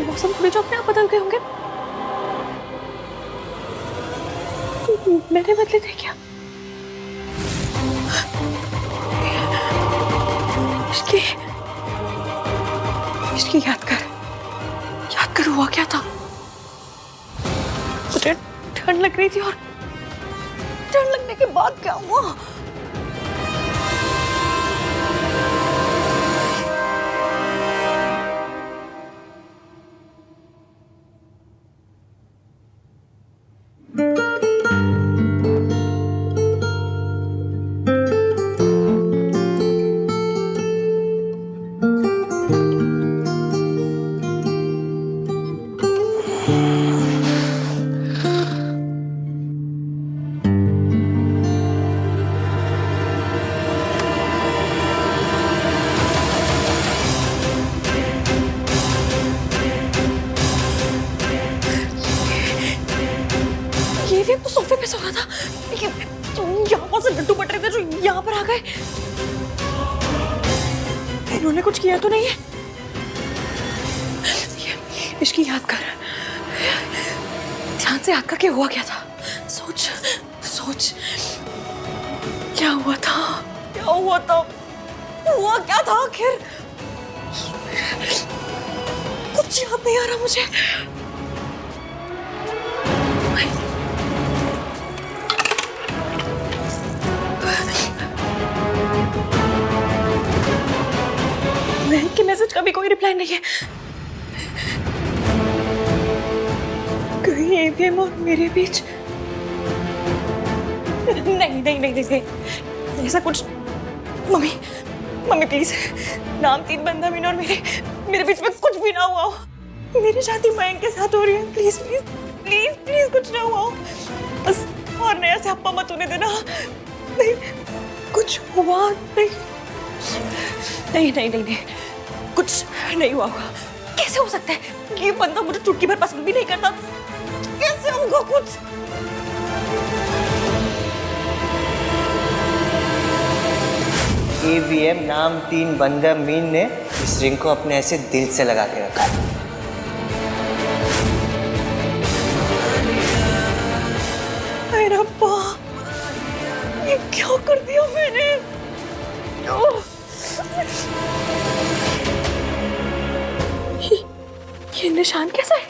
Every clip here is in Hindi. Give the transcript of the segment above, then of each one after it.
कोई मौसम थोड़ी जो अपने आप बदल गए होंगे। मैंने बदले थे क्या? इसकी इसकी याद कर हुआ क्या था? मुझे ठंड लग रही थी और ठंड लगने के बाद क्या हुआ? ये तो सोफे पे सो रहा था। यहाँ से लड्डू बट रहे थे जो यहाँ पर आ गए। इन्होंने कुछ किया तो नहीं है? इसकी याद कर, ध्यान से याद करके हुआ क्या था? सोच क्या हुआ था? हुआ क्या था आखिर? कुछ याद नहीं आ रहा मुझे। महक के मैसेज का भी कोई रिप्लाई नहीं है। कहीं एवीएम और मेरे बीच नहीं ऐसा कुछ। मम्मी प्लीज, नाम 3 बंदा मीन और मेरे बीच में कुछ भी ना हुआ हो। मेरी शादी मयंक के साथ हो रही है। प्लीज कुछ ना हुआ हो बस। और नया से हप्पा मत होने देना। नहीं, कुछ हुआ नहीं। कुछ नहीं हुआ होगा। कैसे हो सकता है? ये बंदा मुझे चुटकी भर पसंद भी नहीं करता। कैसे होगा कुछ? एवीएम नाम 3 बंदा मीन ने इस रिंग को अपने ऐसे दिल से लगा के रखा है। अरे रब्बा, ये क्या कर दिया मैंने? ये निशान कैसा है?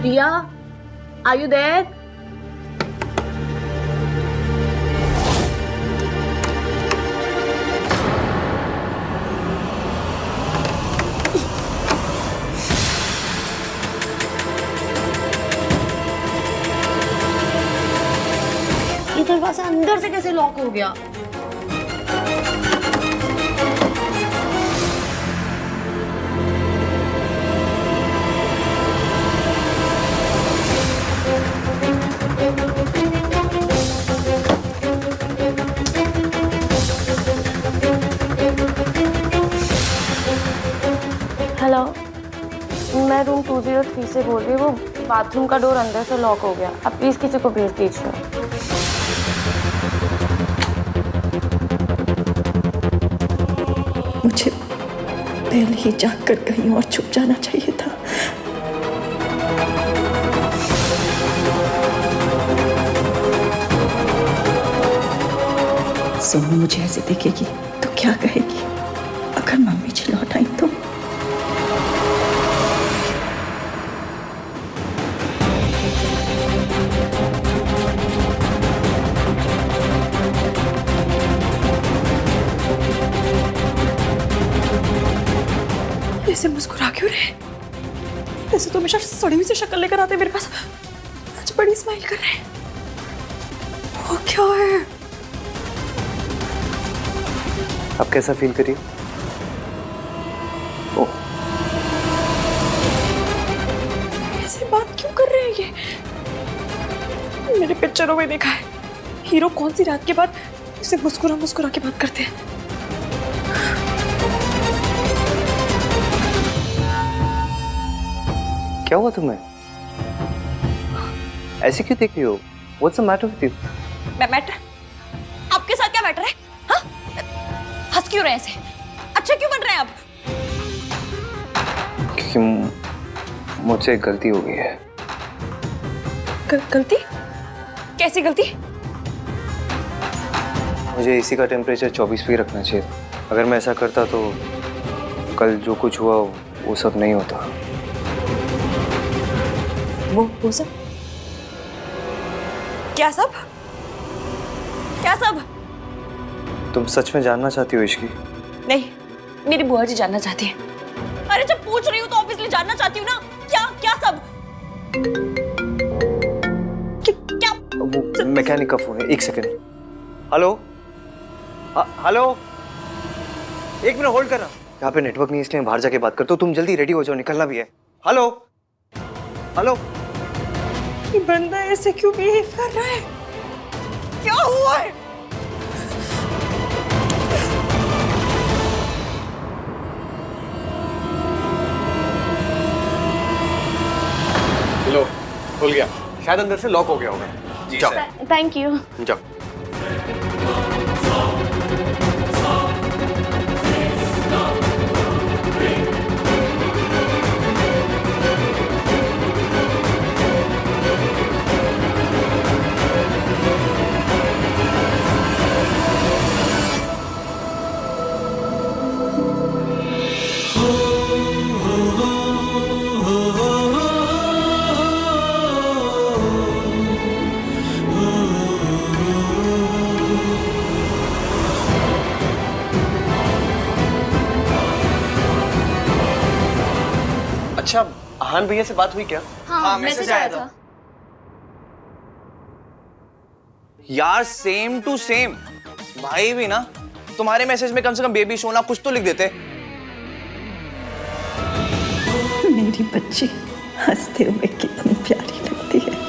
Priya, are you there? ये दरवाजा अंदर से कैसे लॉक हो गया? हेलो, मैं रूम 203 से बोल रही हूँ। वो बाथरूम का डोर अंदर से लॉक हो गया। आप प्लीज किसी को भेज दीजिए। मुझे पहले ही जाकर कहीं और छुप जाना चाहिए था। सोनू मुझे ऐसे देखेगी तो क्या कहेगी? अगर मम्मी जी लौट आई तो? ऐसे मुस्कुरा क्यों रहे? ऐसे तो हमेशा सड़ी हुई सी शक्ल लेकर आते मेरे पास। आज बड़ी स्माइल कर रहे हैं। वो क्या है? अब कैसा फील करिए? ओह, ऐसे बात क्यों कर रहे हैं ये? मेरे पिक्चरों में देखा है हीरो कौन सी रात के बाद इसे मुस्कुरा मुस्कुरा के बात करते हैं। क्या हुआ तुम्हें? ऐसे क्यों देख रही हो? What's the matter with you? Matter? आपके साथ क्या मैटर है? हाँ? हंस क्यों रहे हैं ऐसे? अच्छा क्यों बन रहे हैं आप? क्योंकि मुझसे एक गलती हो गई है। गलती? कैसी गलती? मुझे एसी का टेम्परेचर 24 पे ही रखना चाहिए। अगर मैं ऐसा करता तो कल जो कुछ हुआ वो सब नहीं होता। वो सब? क्या सब? क्या सब? तुम सच में जानना चाहती हो इश्की? नहीं, मेरी बुआ जी जानना चाहती है। अरे जब पूछ रही हूँ तो ऑब्वियसली जानना चाहती हूँ ना। क्या क्या सब? क्या? वो मैकेनिक का फोन है, एक सेकंड। हेलो? हेलो? एक मिनट होल्ड करना। यहाँ पे नेटवर्क नहीं इसलिए बाहर जाके बात करता हूँ। तुम जल्दी रेडी हो जाओ, निकलना भी है। हेलो? हेलो? ये बंदा ऐसे क्यों बिहेव कर रहा है? क्या हुआ है? लो, खुल गया। शायद अंदर से लॉक हो गया होगा। जाओ। Thank you. जाओ। अच्छा, आहान भैया से बात हुई क्या? हाँ, मैसेज आया था। यार सेम टू सेम। भाई भी ना तुम्हारे मैसेज में कम से कम बेबी सोना कुछ तो लिख देते। मेरी बच्ची हंसते हुए कितनी प्यारी लगती है।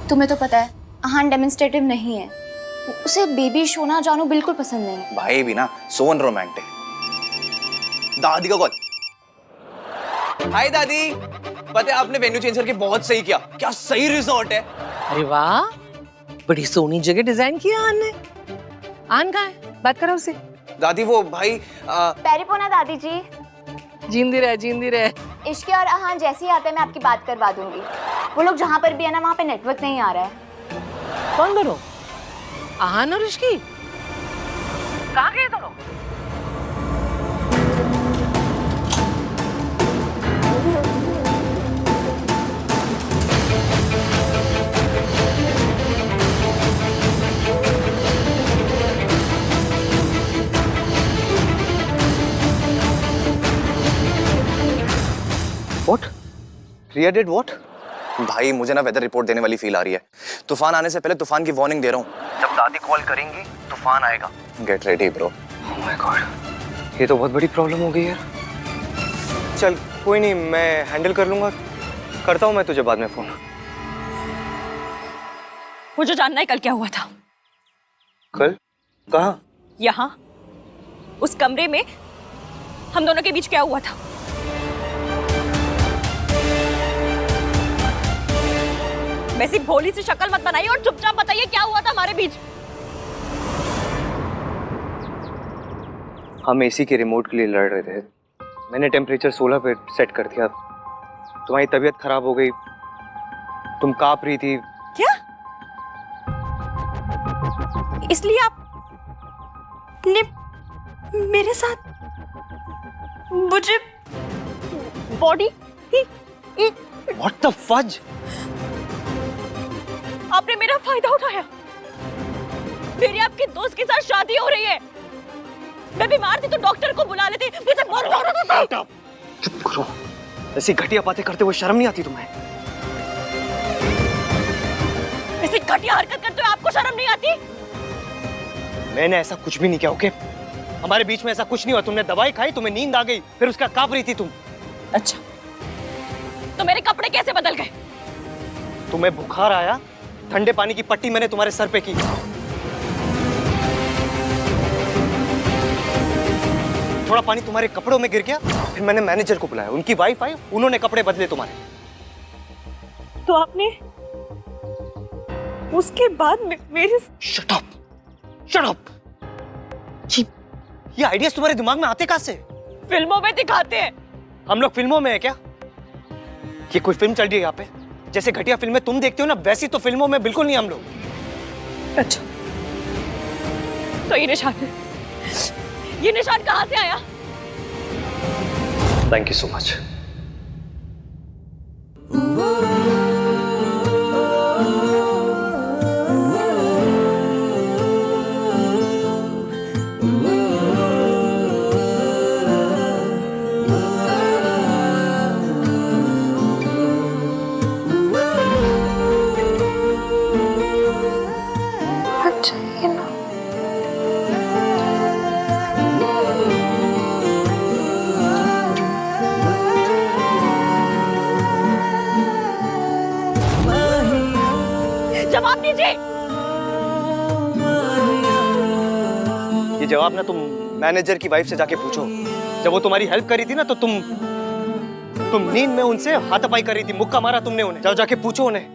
तुम्हें तो पता है आहान डेमोन्स्ट्रेटिव नहीं है। उसे बेबी सोना जानू बिल्कुल पसंद नहीं है। भाई भी ना सो अनरोमांटिक। दादी का कॉल। हाय दादी, पता है आपने वेन्यू चेंज करके बहुत सही किया। क्या सही रिजॉर्ट है। अरे वाह, बड़ी सोनी जगह डिजाइन किया आन ने। आन कहाँ है? बात करो उसे। दादी वो भाई पैरिपोना दादी जी। जींदी रहे, जींदी रहे। इश्की और आहान जैसे ही आते हैं मैं आपकी बात करवा दूंगी। वो लोग जहाँ पर भी है ना वहाँ पे नेटवर्क नहीं आ रहा है। कौन दोनों? आहान और इश्की? कहाँ गए दोनों? What? Priya did what? भाई मुझे ना वेदर रिपोर्ट देने वाली फील आ रही है। तूफान आने से पहले तूफान की वार्निंग दे रहा हूँ। जब दादी कॉल करेंगी तूफान आएगा। Get ready bro. Oh my God, ये तो बहुत बड़ी प्रॉब्लम हो गई यार। चल कोई नहीं, मैं हैंडल कर लूंगा। करता हूँ मैं तुझे बाद में फोन। मुझे जानना है कल क्या हुआ था। कल? कहाँ? यहाँ, उस कमरे में हम दोनों के बीच क्या हुआ था। वैसी भोली सी शक्ल मत बनाइए और चुपचाप बताइए क्या हुआ था हमारे बीच। हम एसी के रिमोट के लिए लड़ रहे थे। मैंने टेम्परेचर 16 पे सेट कर दिया। तुम्हारी तबीयत खराब हो गई, तुम कांप रही थी। क्या? इसलिए आपने मेरे साथ मुझे बॉडी What the fudge? आपने मेरा फायदा उठाया। मेरी आपके दोस्त के साथ शादी हो रही है। मैं बीमार थी तो डॉक्टर को बुला लेते। मुझे बहुत हो रहा था। चुप करो। ऐसी घटिया बातें करते हुए शर्म नहीं आती तुम्हें? ऐसी घटिया हरकत करते हुए आपको शर्म नहीं आती? मैंने ऐसा कुछ भी नहीं किया, ओके? हमारे बीच में ऐसा कुछ नहीं हुआ। तुमने दवाई खाई, तुम्हें नींद आ गई, फिर उसका कांप रही थी तुम। अच्छा, तो मेरे कपड़े कैसे बदल गए? तुम्हें बुखार आया, ठंडे पानी की पट्टी मैंने तुम्हारे सर पे की। थोड़ा पानी तुम्हारे कपड़ों में गिर गया, फिर मैंने मैनेजर को बुलाया, उनकी वाइफ आई, उन्होंने कपड़े बदले तुम्हारे। तो आपने उसके बाद मेरे शट अप, शट अप। ये आइडियाज तुम्हारे दिमाग में आते कहां से? फिल्मों में दिखाते हैं। हम लोग फिल्मों में है क्या? ये कोई फिल्म चल रही है यहाँ पे? जैसे घटिया फिल्में तुम देखते हो ना, वैसी तो फिल्मों में बिल्कुल नहीं हम लोग। अच्छा, तो ये निशान कहां से आया? Thank you so much. अच्छा ये ना जवाब दीजिए। ये जवाब ना तुम मैनेजर की वाइफ से जाके पूछो। जब वो तुम्हारी हेल्प करी थी ना, तो तुम नींद में उनसे हाथापाई कर रही थी, मुक्का मारा तुमने उन्हें। जाओ जाके पूछो उन्हें।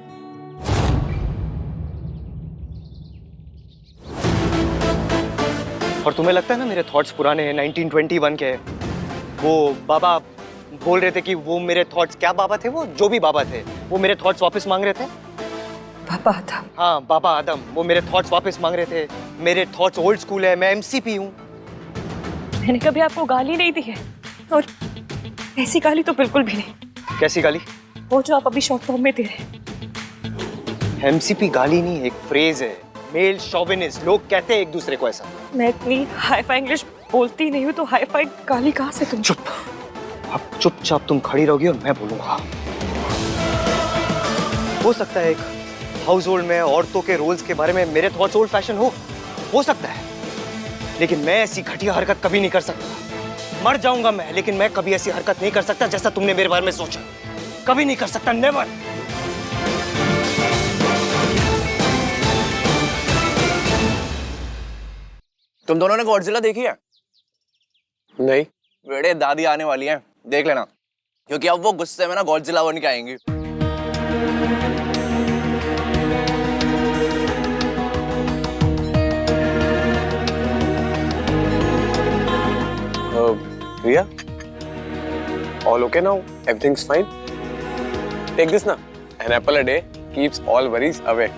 और तुम्हें लगता है ना मेरे थॉट्स पुराने हैं, 1921 के हैं। वो बाबा बोल रहे थे कि वो मेरे थॉट्स, क्या बाबा थे वो, जो भी बाबा थे, वो मेरे थॉट्स वापस मांग रहे थे। पापा था। हाँ, बाबा आदम, वो मेरे थॉट्स वापस मांग रहे थे। मेरे थॉट्स ओल्ड स्कूल है, मैं एमसीपी हूँ। मैंने कभी आपको गाली नहीं दी है, और ऐसी गाली तो बिल्कुल भी नहीं। कैसी गाली? वो जो आप अभी शॉर्ट फॉर्म में दे रहे। एमसीपी गाली नहीं, एक फ्रेज है, मेल शोविनिस्ट। लोग कहते हैं एक दूसरे को ऐसा। मैं इतनी हाई-फाई इंग्लिश बोलती नहीं हूँ, तो हाई-फाई गाली कहाँ से तुम? चुप। अब चुपचाप तुम खड़ी रहोगी और मैं बोलूंगा। हो सकता है एक हाउस होल्ड में औरतों के रोल्स के बारे में मेरे थॉट्स ओल्ड फैशन हो सकता है, लेकिन मैं ऐसी घटिया हरकत कभी नहीं कर सकता। मर जाऊंगा मैं, लेकिन मैं कभी ऐसी हरकत नहीं कर सकता जैसा तुमने मेरे बारे में सोचा। कभी नहीं कर सकता, नेवर। तुम दोनों ने गॉडजिला देखी है? नहीं। बेटे दादी आने वाली है, देख लेना, क्योंकि अब वो गुस्से में ना गॉडजिला बन के आएंगी। Riya, all okay now? Everything's fine? Take this now. An apple a day keeps all worries away.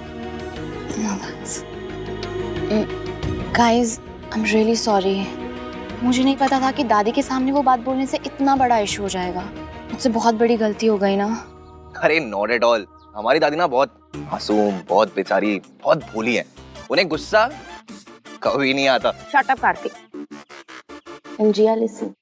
Guys, I am really sorry. मुझे नहीं पता था कि दादी के सामने वो बात बोलने से इतना बड़ा इशू हो जाएगा। मुझसे बहुत बड़ी गलती हो गई ना। अरे नॉट एट ऑल। हमारी दादी ना बहुत मासूम, बहुत बेचारी, बहुत भोली है। उन्हें गुस्सा कभी नहीं आता। Shut up Kartik. अंजिया लिसन,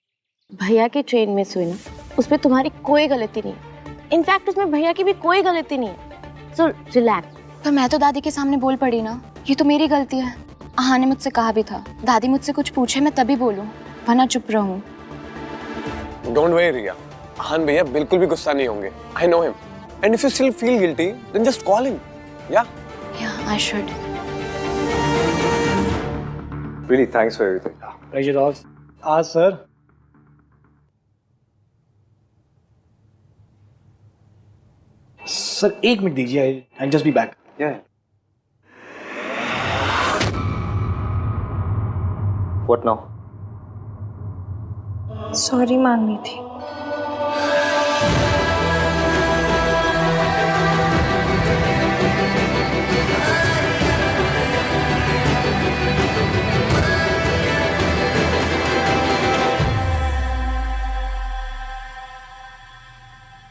भैया की ट्रेन मिस हुई ना, उसमें तुम्हारी कोई गलती नहीं है। इनफैक्ट उसमें भैया की भी कोई गलती नहीं है। So relax. पर मैं तो दादी के सामने बोल पड़ी ना, ये तो मेरी गलती है। आहा ने मुझसे कहा भी था, दादी मुझसे कुछ पूछे मैं तभी बोलूं, वरना चुप रहूं। Don't worry, Riya. आहान भैया बिल्कुल भी गुस्सा नहीं होंगे। I know him. And if you still feel guilty, then just call him. Yeah? Yeah, I should. Really, thanks for everything. Pleasure all. Sir. Sir 1 minute दीजिए, I just be back. Yeah. What now? Sorry मांगनी थी.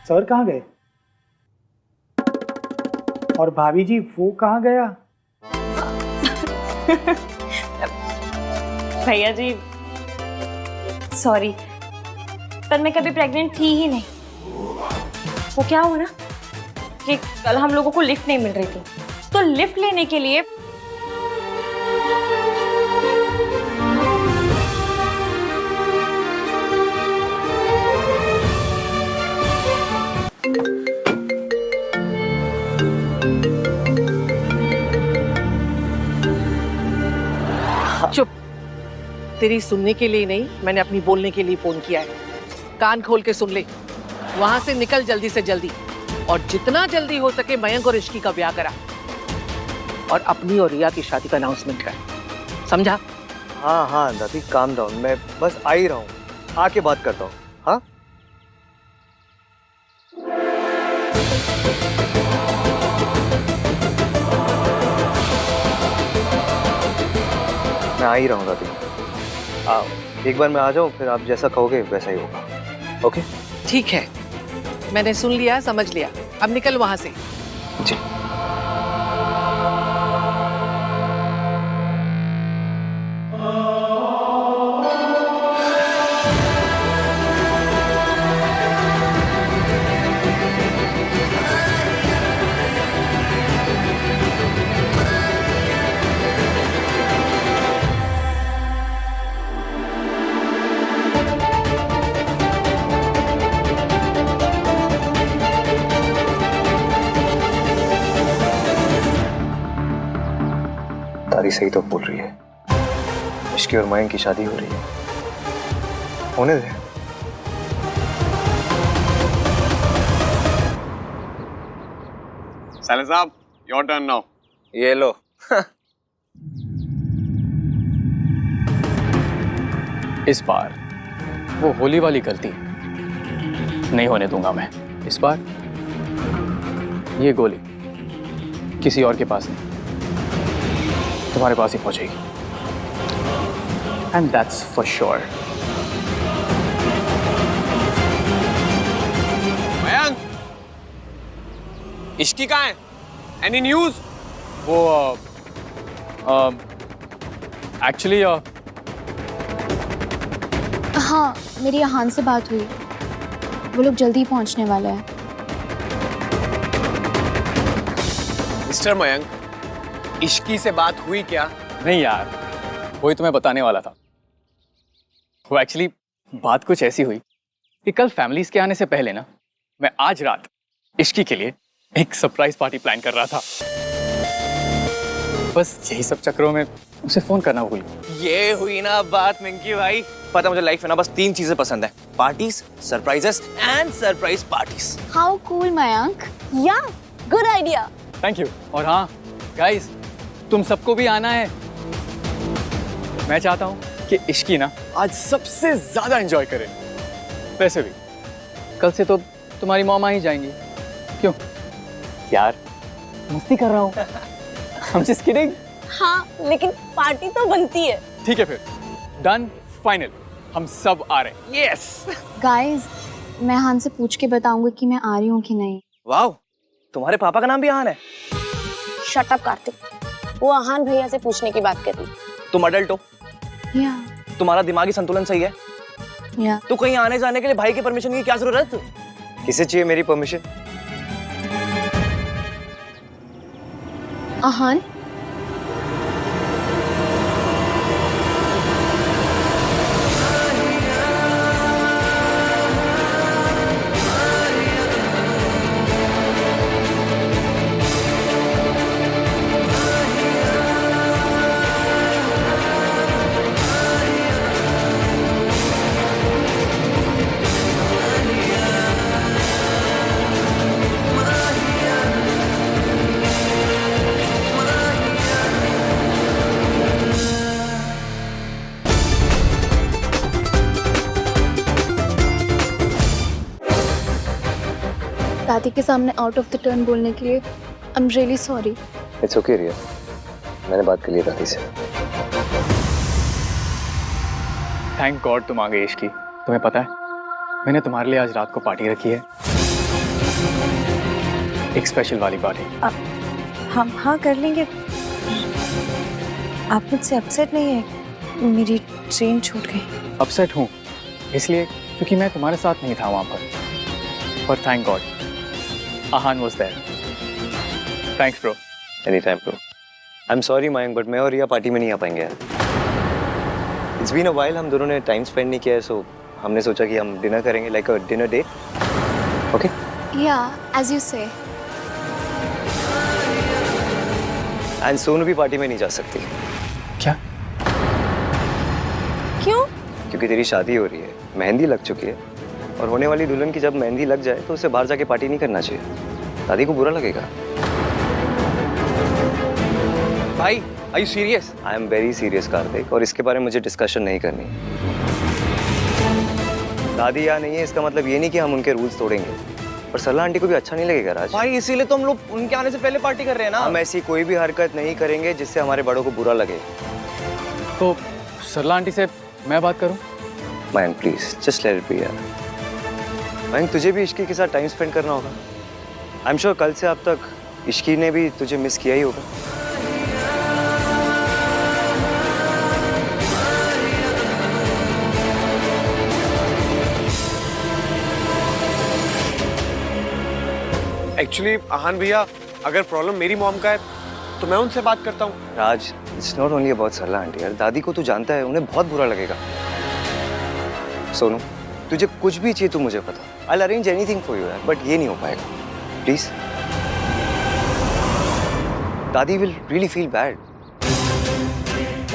सर कहाँ गए? और भाभी जी वो कहाँ गया? भैया जी सॉरी, पर मैं कभी प्रेग्नेंट थी ही नहीं. वो क्या हुआ ना कि कल हम लोगों को लिफ्ट नहीं मिल रही थी, तो लिफ्ट लेने के लिए चुप। तेरी सुनने के लिए नहीं, मैंने अपनी बोलने के लिए फोन किया है. कान खोल के सुन ले. वहां से निकल जल्दी से जल्दी, और जितना जल्दी हो सके मयंक और इश्की का ब्याह करा, और अपनी और रिया की शादी का अनाउंसमेंट कर. समझा? हाँ हाँ दादी, काम डाउन. मैं बस आ ही रहा हूँ, आके बात करता हूँ. हाँ मैं आ ही रहा हूँ दादी. एक बार मैं आ जाऊँ, फिर आप जैसा कहोगे वैसा ही होगा. ओके? ठीक है, मैंने सुन लिया, समझ लिया. अब निकल वहां से. जी. दादी सही तो बोल रही है, इश्की और मयंक की शादी हो रही है. होने दे. Salah साहब, your turn now. ये लो. इस बार वो होली वाली गलती नहीं होने दूंगा मैं. इस बार ये गोली किसी और के पास नहीं, तुम्हारे पास ही पहुंचेगी. And that's for sure. Mayank, Ishki कहाँ है? Any news? वो एक्चुअली हाँ, मेरी अहान से बात हुई. वो लोग जल्दी पहुंचने वाले हैं. मिस्टर मयंक, इश्की से बात हुई क्या? नहीं यार, वही तुम्हें बताने वाला था. वो एक्चुअली बात कुछ ऐसी हुई कि कल फैमिलीज के आने से पहले ना, मैं आज रात इश्की के लिए एक सरप्राइज पार्टी प्लान कर रहा था. बस यही सब चक्करों में उसे फोन करना भूल गया. ये हुई ना बात मिंकी भाई. पता मुझे लाइफ में ना बस 3 चीजें पसंद है: parties, surprises and surprise parties. How cool Mayank. या गुड आइडिया. Thank you. और हाँ गाइस, तुम सबको भी आना है. मैं चाहता हूँ कि इश्की ना आज सबसे ज्यादा एंजॉय करे. वैसे भी कल से तो तुम्हारी मॉम आ ही जाएंगी. क्यों यार, मस्ती कर रहा हूँ. I'm just kidding. हाँ, लेकिन पार्टी तो बनती है. ठीक है फिर, डन, फाइनल. हम सब आ रहे हैं. यस. गाइस, मैं अहान से पूछ के बताऊंगी कि मैं आ रही हूँ कि नहीं. वाह, तुम्हारे पापा का नाम भी आहान है? शट अप कार्तिक, वो आहान भैया से पूछने की बात कर रही. तुम अडल्ट हो, या तुम्हारा दिमागी संतुलन सही है. या तो कहीं आने जाने के लिए भाई की परमिशन की क्या जरूरत? किसे चाहिए मेरी परमिशन? अहान, दादी के सामने आउट ऑफ द टर्न बोलने के लिए I am really sorry. It's okay Riya, मैंने बात कर ली दादी से। थैंक गॉड तुम आ गई इश्की। तुम्हें पता है मैंने तुम्हारे लिए आज रात को पार्टी रखी है, एक स्पेशल वाली पार्टी। हम हाँ कर लेंगे। आप मुझसे अपसेट नहीं है? मेरी ट्रेन छूट गई। अपसेट हूँ इसलिए क्योंकि मैं तुम्हारे साथ नहीं था वहां पर thank God Aahan was there. Thanks bro. Any time bro. I am sorry Mayank, but मैं और रिया पार्टी में नहीं आ पाएंगे यार। इट्स बीन अ व्हाइल, हम दोनों ने टाइम स्पेंड नहीं किया है, सो हमने सोचा कि हम डिनर करेंगे, like a dinner date. Okay? या as you say. And Sonu भी पार्टी में नहीं जा सकती। क्या? क्यों? क्योंकि तेरी शादी हो रही है, मेहंदी लग चुकी है, और होने वाली दुल्हन की जब मेहंदी लग जाए तो उसे बाहर जाके पार्टी नहीं करना चाहिए, दादी को बुरा लगेगा। भाई are you serious? I am very serious Kartik, और इसके बारे में मुझे डिस्कशन नहीं करनी। दादी यहाँ नहीं है इसका मतलब ये नहीं कि हम उनके रूल्स तोड़ेंगे, पर सरला आंटी को भी अच्छा नहीं लगेगा राज। भाई इसीलिए तो हम लोग उनके आने से पहले पार्टी कर रहे हैं ना। हम ऐसी कोई भी हरकत नहीं करेंगे जिससे हमारे बड़ों को बुरा लगे। तो सरला आंटी से मैं बात करूं? Mayank please just let it be यार। मयंक तुझे भी इश्की के साथ टाइम स्पेंड करना होगा। आई एम श्योर कल से अब तक इश्की ने भी तुझे मिस किया ही होगा। एक्चुअली आहान भैया, अगर प्रॉब्लम मेरी मॉम का है तो मैं उनसे बात करता हूँ। Raj, it's not only about Sarla aunty यार, दादी को तू जानता है, उन्हें बहुत बुरा लगेगा। सोनू तुझे कुछ भी चाहिए तो मुझे पता, I will arrange anything for you यार, बट ये नहीं हो पाएगा प्लीज। दादी विल रियली फील बैड।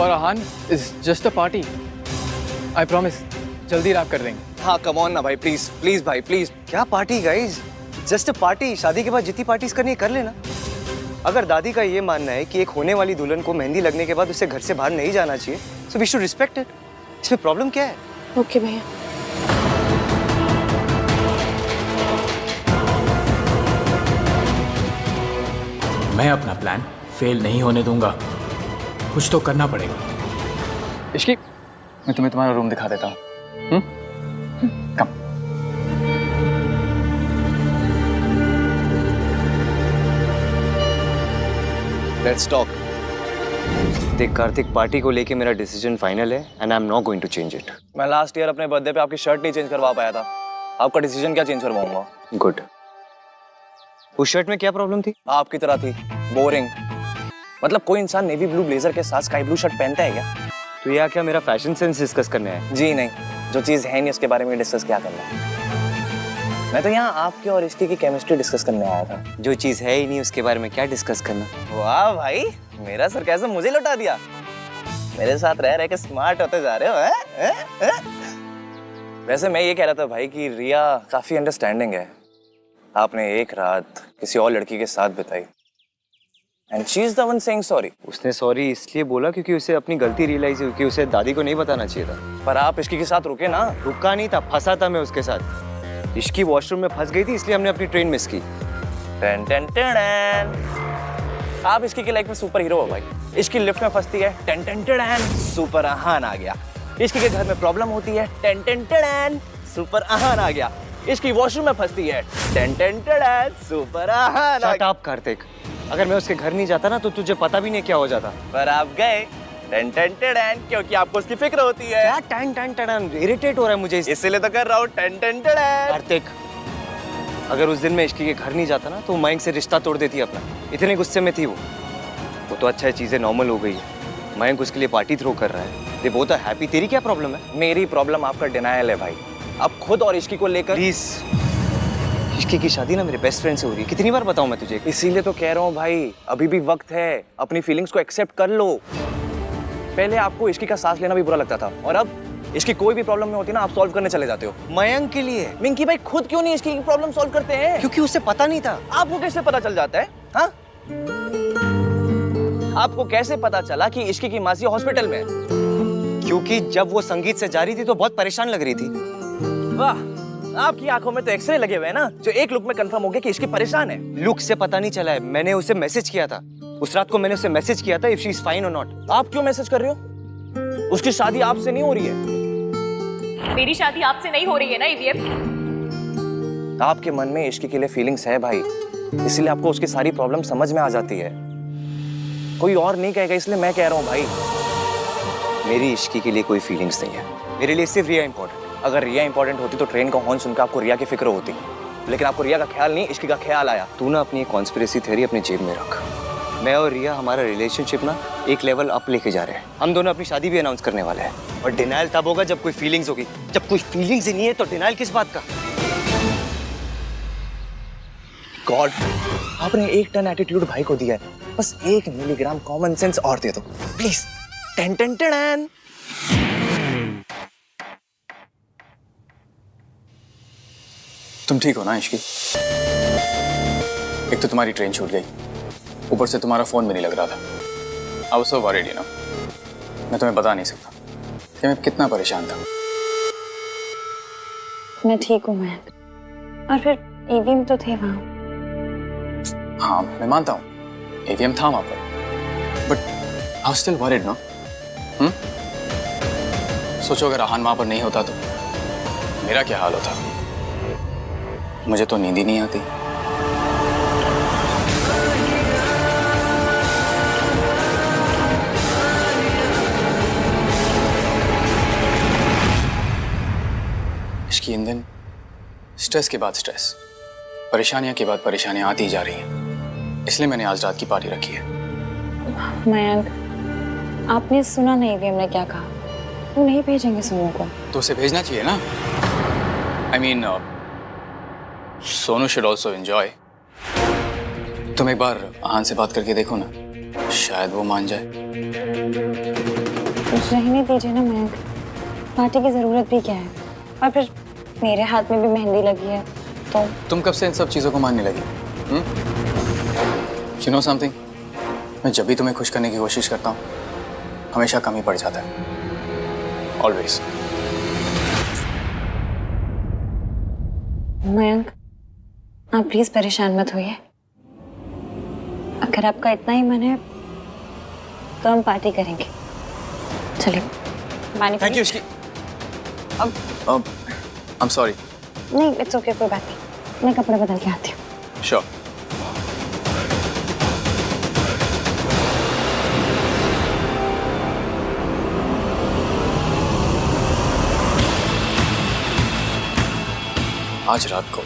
और Aahan is just a party, I promise जल्दी रैप कर देंगे। हाँ कम ऑन ना भाई, प्लीज प्लीज भाई प्लीज। क्या party guys, just a party. शादी के बाद जितनी पार्टीज करनी है कर लेना। अगर दादी का ये मानना है कि एक होने वाली दुल्हन को मेहंदी लगने के बाद उसे घर से बाहर नहीं जाना चाहिए, so we should respect it. इसमें प्रॉब्लम क्या है? ओके भैया। मैं अपना प्लान फेल नहीं होने दूंगा, कुछ तो करना पड़ेगा। इश्की मैं तुम्हें तुम्हारा रूम दिखा देता हूँ। कम। Let's talk. देख कार्तिक, पार्टी को लेके मेरा डिसीजन फाइनल है and I am not going to change it. मैं लास्ट ईयर अपने बर्थडे पे आपकी शर्ट नहीं चेंज करवा पाया था, आपका डिसीजन क्या चेंज करवाऊंगा? गुड। उस शर्ट में क्या प्रॉब्लम थी? आपकी तरह थी, बोरिंग। मतलब कोई इंसान नेवी ब्लू ब्लेजर के साथ स्काई ब्लू शर्ट पहनता है क्या? तो यहाँ क्या मेरा फैशन सेंस डिस्कस करने आया? जी नहीं, जो चीज है नहीं उसके बारे में डिस्कस क्या करना है। मैं तो यहाँ आपके और इसकी की केमिस्ट्री डिस्कस करने आया था। जो चीज है ही नहीं उसके बारे में क्या डिस्कस करना? वाह भाई, मेरा सरकाज़म मुझे लौटा दिया। मेरे साथ रह के स्मार्ट होते जा रहे हो हैं? वैसे मैं ये कह रहा था भाई कि रिया काफी अंडरस्टैंडिंग है। आपने एक रात किसी और लड़की के साथ बिताई and she is the one saying sorry. उसने सॉरी इसलिए बोला क्योंकि उसे अपनी गलती रियलाइज हुई कि उसे दादी को नहीं बताना चाहिए था। पर आप इसकी के साथ रुके ना। रुका नहीं था, फंसा था मैं उसके साथ। इश्की वॉशरूम में फंस गई थी इसलिए हमने अपनी ट्रेन मिस की। टन टन टन। आप इसकी की लाइफ में सुपर हीरो हो भाई। इसकी लिफ्ट में फंसती है, टन टन टन, सुपर आहान आ गया। इसकी के घर में प्रॉब्लम होती है, टन टन टन, सुपर आहान आ गया। इसकी वॉशरूम में फंसती है, टन टन टन, सुपर आहान आ शट अप कार्तिक, अगर मैं उसके घर नहीं जाता ना तो तुझे पता भी नहीं क्या हो जाता। पर आप गए, टन टन टन, क्योंकि आपको उसकी फिक्र होती है। क्या टन टन टन? इरिटेट हो रहा है मुझे इसीलिए तो कर रहा हूँ, टन टन टन। कार्तिक, अगर उस दिन मैं इश्की के घर नहीं जाता ना तो मयंक से रिश्ता तोड़ देती अपना। इतने गुस्से में थी वो तो अच्छा है, चीजें नॉर्मल हो गई है। मयंक उसके लिए पार्टी थ्रो कर रहा है, दे बोथ आर हैप्पी। तेरी क्या प्रॉब्लम है? मेरी प्रॉब्लम आपका डिनायल है भाई। आप खुद और इश्की को लेकर प्लीज, इश्की की शादी ना मेरे बेस्ट फ्रेंड से हो रही है, कितनी बार बताऊं मैं तुझे? इसीलिए तो कह रहा हूँ भाई, अभी भी वक्त है, अपनी फीलिंग्स को एक्सेप्ट कर लो। पहले आपको इश्की का सांस लेना भी बुरा लगता था और अब इसकी कोई भी प्रॉब्लम में होती है ना, आप सॉल्व करने चले जाते हो। मयंक के लिए। मिंकी भाई खुद क्यों नहीं इसकी प्रॉब्लम सॉल्व करते हैं? क्योंकि उसे पता नहीं था। आपको कैसे पता चल जाता है? हाँ, आपको कैसे पता चला कि इश्की की मासी हॉस्पिटल में है? क्योंकि जब वो संगीत से जा रही थी तो बहुत परेशान लग रही थी। वाह, आपकी आंखों में तो एक्सरे लगे हुए हैं ना, जो एक लुक में कंफर्म हो गया कि इश्की परेशान है। लुक से पता नहीं चला है, मैंने उसे मैसेज किया था। उस रात को मैंने उसे मैसेज किया था इफ शी इज फाइन और नॉट। आप क्यों मैसेज कर रहे हो? उसकी शादी आपसे नहीं हो रही है। मेरी शादी आपसे नहीं हो रही है ना ईवीएम। आपके मन में इश्की के लिए फीलिंग्स है भाई, इसलिए आपको उसकी सारी प्रॉब्लम समझ में आ जाती है। कोई और नहीं कहेगा, इसलिए मैं कह रहा हूँ भाई। मेरी इश्की के लिए कोई फीलिंग्स नहीं है, मेरे लिए सिर्फ रिया इंपॉर्टेंट। अगर रिया इंपॉर्टेंट होती तो ट्रेन का हॉर्न सुनकर आपको रिया की फिक्र होती, लेकिन आपको रिया का ख्याल नहीं, इश्की का ख्याल आया। तू ना अपनी कॉन्स्पिरेसी थ्योरी अपनी जेब में रख। मैं और रिया हमारा रिलेशनशिप ना एक लेवल अप लेके जा रहे हैं। हम दोनों अपनी शादी भी अनाउंस करने वाले हैं। और डिनाइल तब होगा जब कोई फीलिंग्स होगी। जब कोई फीलिंग्स ही नहीं है तो डिनाइल किस बात का? गॉड, आपने 1 टन एटीट्यूड भाई को दिया है, बस 1 मिलीग्राम कॉमन सेंस और दे दो प्लीज। Ten ten ten. तुम ठीक हो ना इश्की? एक तो तुम्हारी ट्रेन छूट गई, ऊपर से तुम्हारा फोन भी नहीं लग रहा था। I was so worried, you know. मैं तुम्हें बता नहीं सकता कि मैं कितना परेशान था। मैं ठीक हूँ मयंक, और फिर ईवीएम तो थे वहाँ। हाँ मैं मानता हूँ एवीएम था वहां पर, but I was still worried ना। सोचो अगर आहान वहां पर नहीं होता तो मेरा क्या हाल होता। मुझे तो नींद ही नहीं आती। इसकी इन दिन स्ट्रेस के बाद स्ट्रेस, परेशानियां के बाद परेशानियां आती जा रही हैं, इसलिए मैंने आज रात की पार्टी रखी है। मयंक, आपने सुना नहीं ईवीएम ने क्या कहा? वो नहीं भेजेंगे सोनू को। तो उसे भेजना चाहिए ना। I mean Sonu should also enjoy. तुम एक बार आहान से बात करके देखो ना, शायद वो मान जाए। रहने दीजिए ना मयंक, पार्टी की जरूरत भी क्या है? और फिर मेरे हाथ में भी मेहंदी लगी है तो। तुम कब से इन सब चीजों को मानने लगी? यू नो समथिंग, मैं जब भी तुम्हें खुश करने की कोशिश करता हूँ हमेशा कम ही पड़ जाता है। ऑलवेज। मयंक, आप प्लीज परेशान मत होइए। अगर आपका इतना ही मन है तो हम पार्टी करेंगे। चलिए पानी। Thank you Ishki. अब आई एम सॉरी। नहीं, इट्स ओके, कोई बात नहीं। मैं कपड़े बदल के आती हूँ। श्योर। आज रात को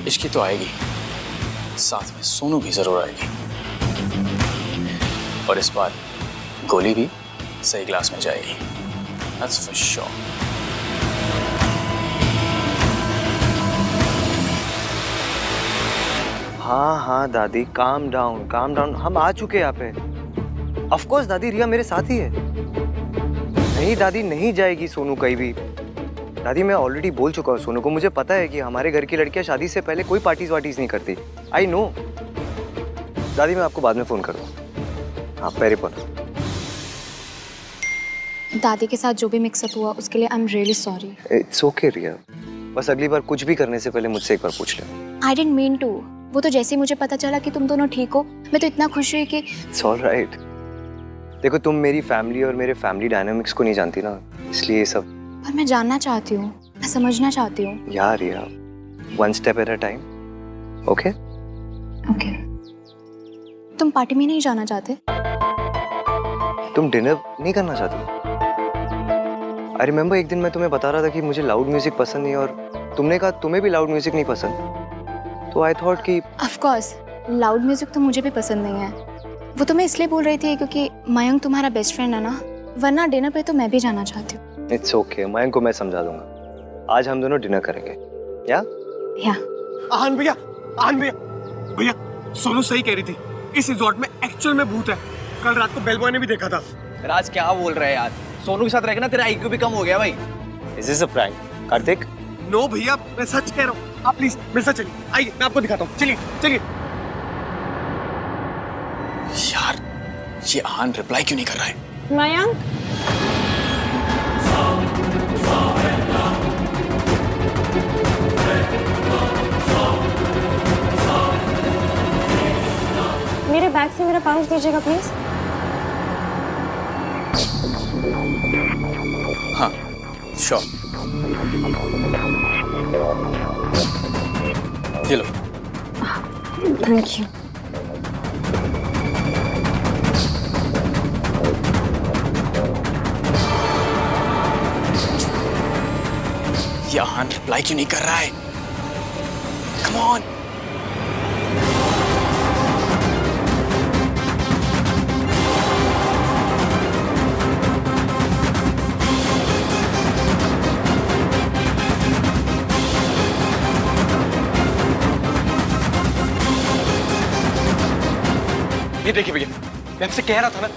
इश्की तो आएगी, साथ में सोनू भी जरूर आएगी, और इस बार गोली भी सही ग्लास में जाएगी। That's for sure. हाँ दादी, काम डाउन। हम आ चुके हैं यहाँ पे। ऑफ कोर्स दादी, रिया मेरे साथ ही है। नहीं दादी, नहीं जाएगी सोनू कहीं भी। दादी मैं ऑलरेडी बोल चुका हूँ सोनू को, मुझे पता है कि हमारे घर की लड़कियां शादी से पहले कोई पार्टीज नहीं करती। I know. दादी मैं आपको बाद में फोन करूँगा। आप पैरे पर। दादी के साथ जो भी मिक्सअप हुआ उसके लिए I am really sorry. It's okay Riya, बस अगली बार कुछ भी करने से पहले मुझसे एक बार पूछ ले। I didn't mean to. वो तो जैसे ही मुझे पता चला कि तुम दोनों ठीक हो, मैं तो इतना खुश हुई कि। It's alright. देखो तुम मेरी फैमिली और मेरे फैमिली डायनामिक्स को नहीं जानती ना, इसलिए ये सब। पर मैं जानना चाहती हूँ, मैं समझना चाहती हूँ। यार यार, one step at a time. Okay okay. तुम पार्टी में नहीं जाना चाहते? तुम डिनर नहीं करना चाहती? आई रिमेम्बर एक दिन मैं तुम्हें बता रहा था कि मुझे लाउड म्यूजिक पसंद नहीं, और तुमने कहा तुम्हें भी लाउड म्यूजिक नहीं पसंद। तो आई थॉट कि ऑफ कोर्स लाउड म्यूजिक तो मुझे भी पसंद नहीं है। वो तो मैं इसलिए बोल रही थी क्योंकि मयंक तुम्हारा बेस्ट फ्रेंड है ना, वरना डिनर पे तो मैं भी जाना चाहती हूँ। इट्स ओके, मयंक को मैं समझा दूंगा। आज हम दोनों डिनर करेंगे। या आहान भैया, भैया सोनू सही कह रही थी, इस रिजॉर्ट में एक्चुअल में भूत है। कल रात को बेल बॉय ने भी देखा था। राज क्या बोल रहे हैं यार? सोनू के साथ रहकर ना तेरा IQ भी कम हो गया भाई। Is this a prank Kartik? No भैया, मैं सच कह रहा हूँ। आप प्लीज मेरे साथ चलिए, आइए मैं आपको दिखाता हूँ। चलिए। यार ये आहान रिप्लाई क्यों नहीं कर रहा है? मयंक, मेरा पाउच दीजिएगा प्लीज। हाँ श्योर, ये लो। Thank you. ये आहान रिप्लाई क्यों नहीं कर रहा है? Come on. ये देखिए भैया, मैं आपसे कह रहा था ना,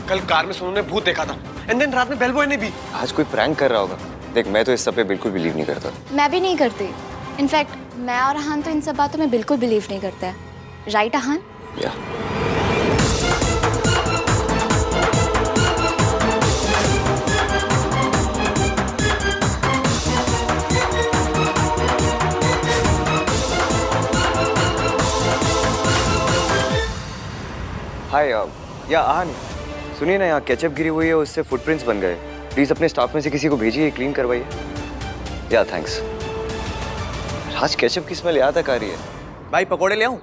कल कार में सोनू ने भूत देखा था, एंड देन रात में बेल बॉय ने भी। आज कोई प्रैंक कर रहा होगा। देख, मैं तो इस सब पे बिल्कुल बिलीव नहीं करता। मैं भी नहीं करती। इनफैक्ट मैं और आहान तो इन सब बातों में बिल्कुल बिलीव नहीं करते हैं। राइट आहान? या हाय या आहान, सुनिए ना, यहाँ केचप गिरी हुई है, उससे फुटप्रिंट्स बन गए। प्लीज अपने स्टाफ में से किसी को भेजिए, क्लीन करवाइए। या थैंक्स। आज केचप की स्मेल याद तक आ रही है। भाई पकोड़े ले आऊं?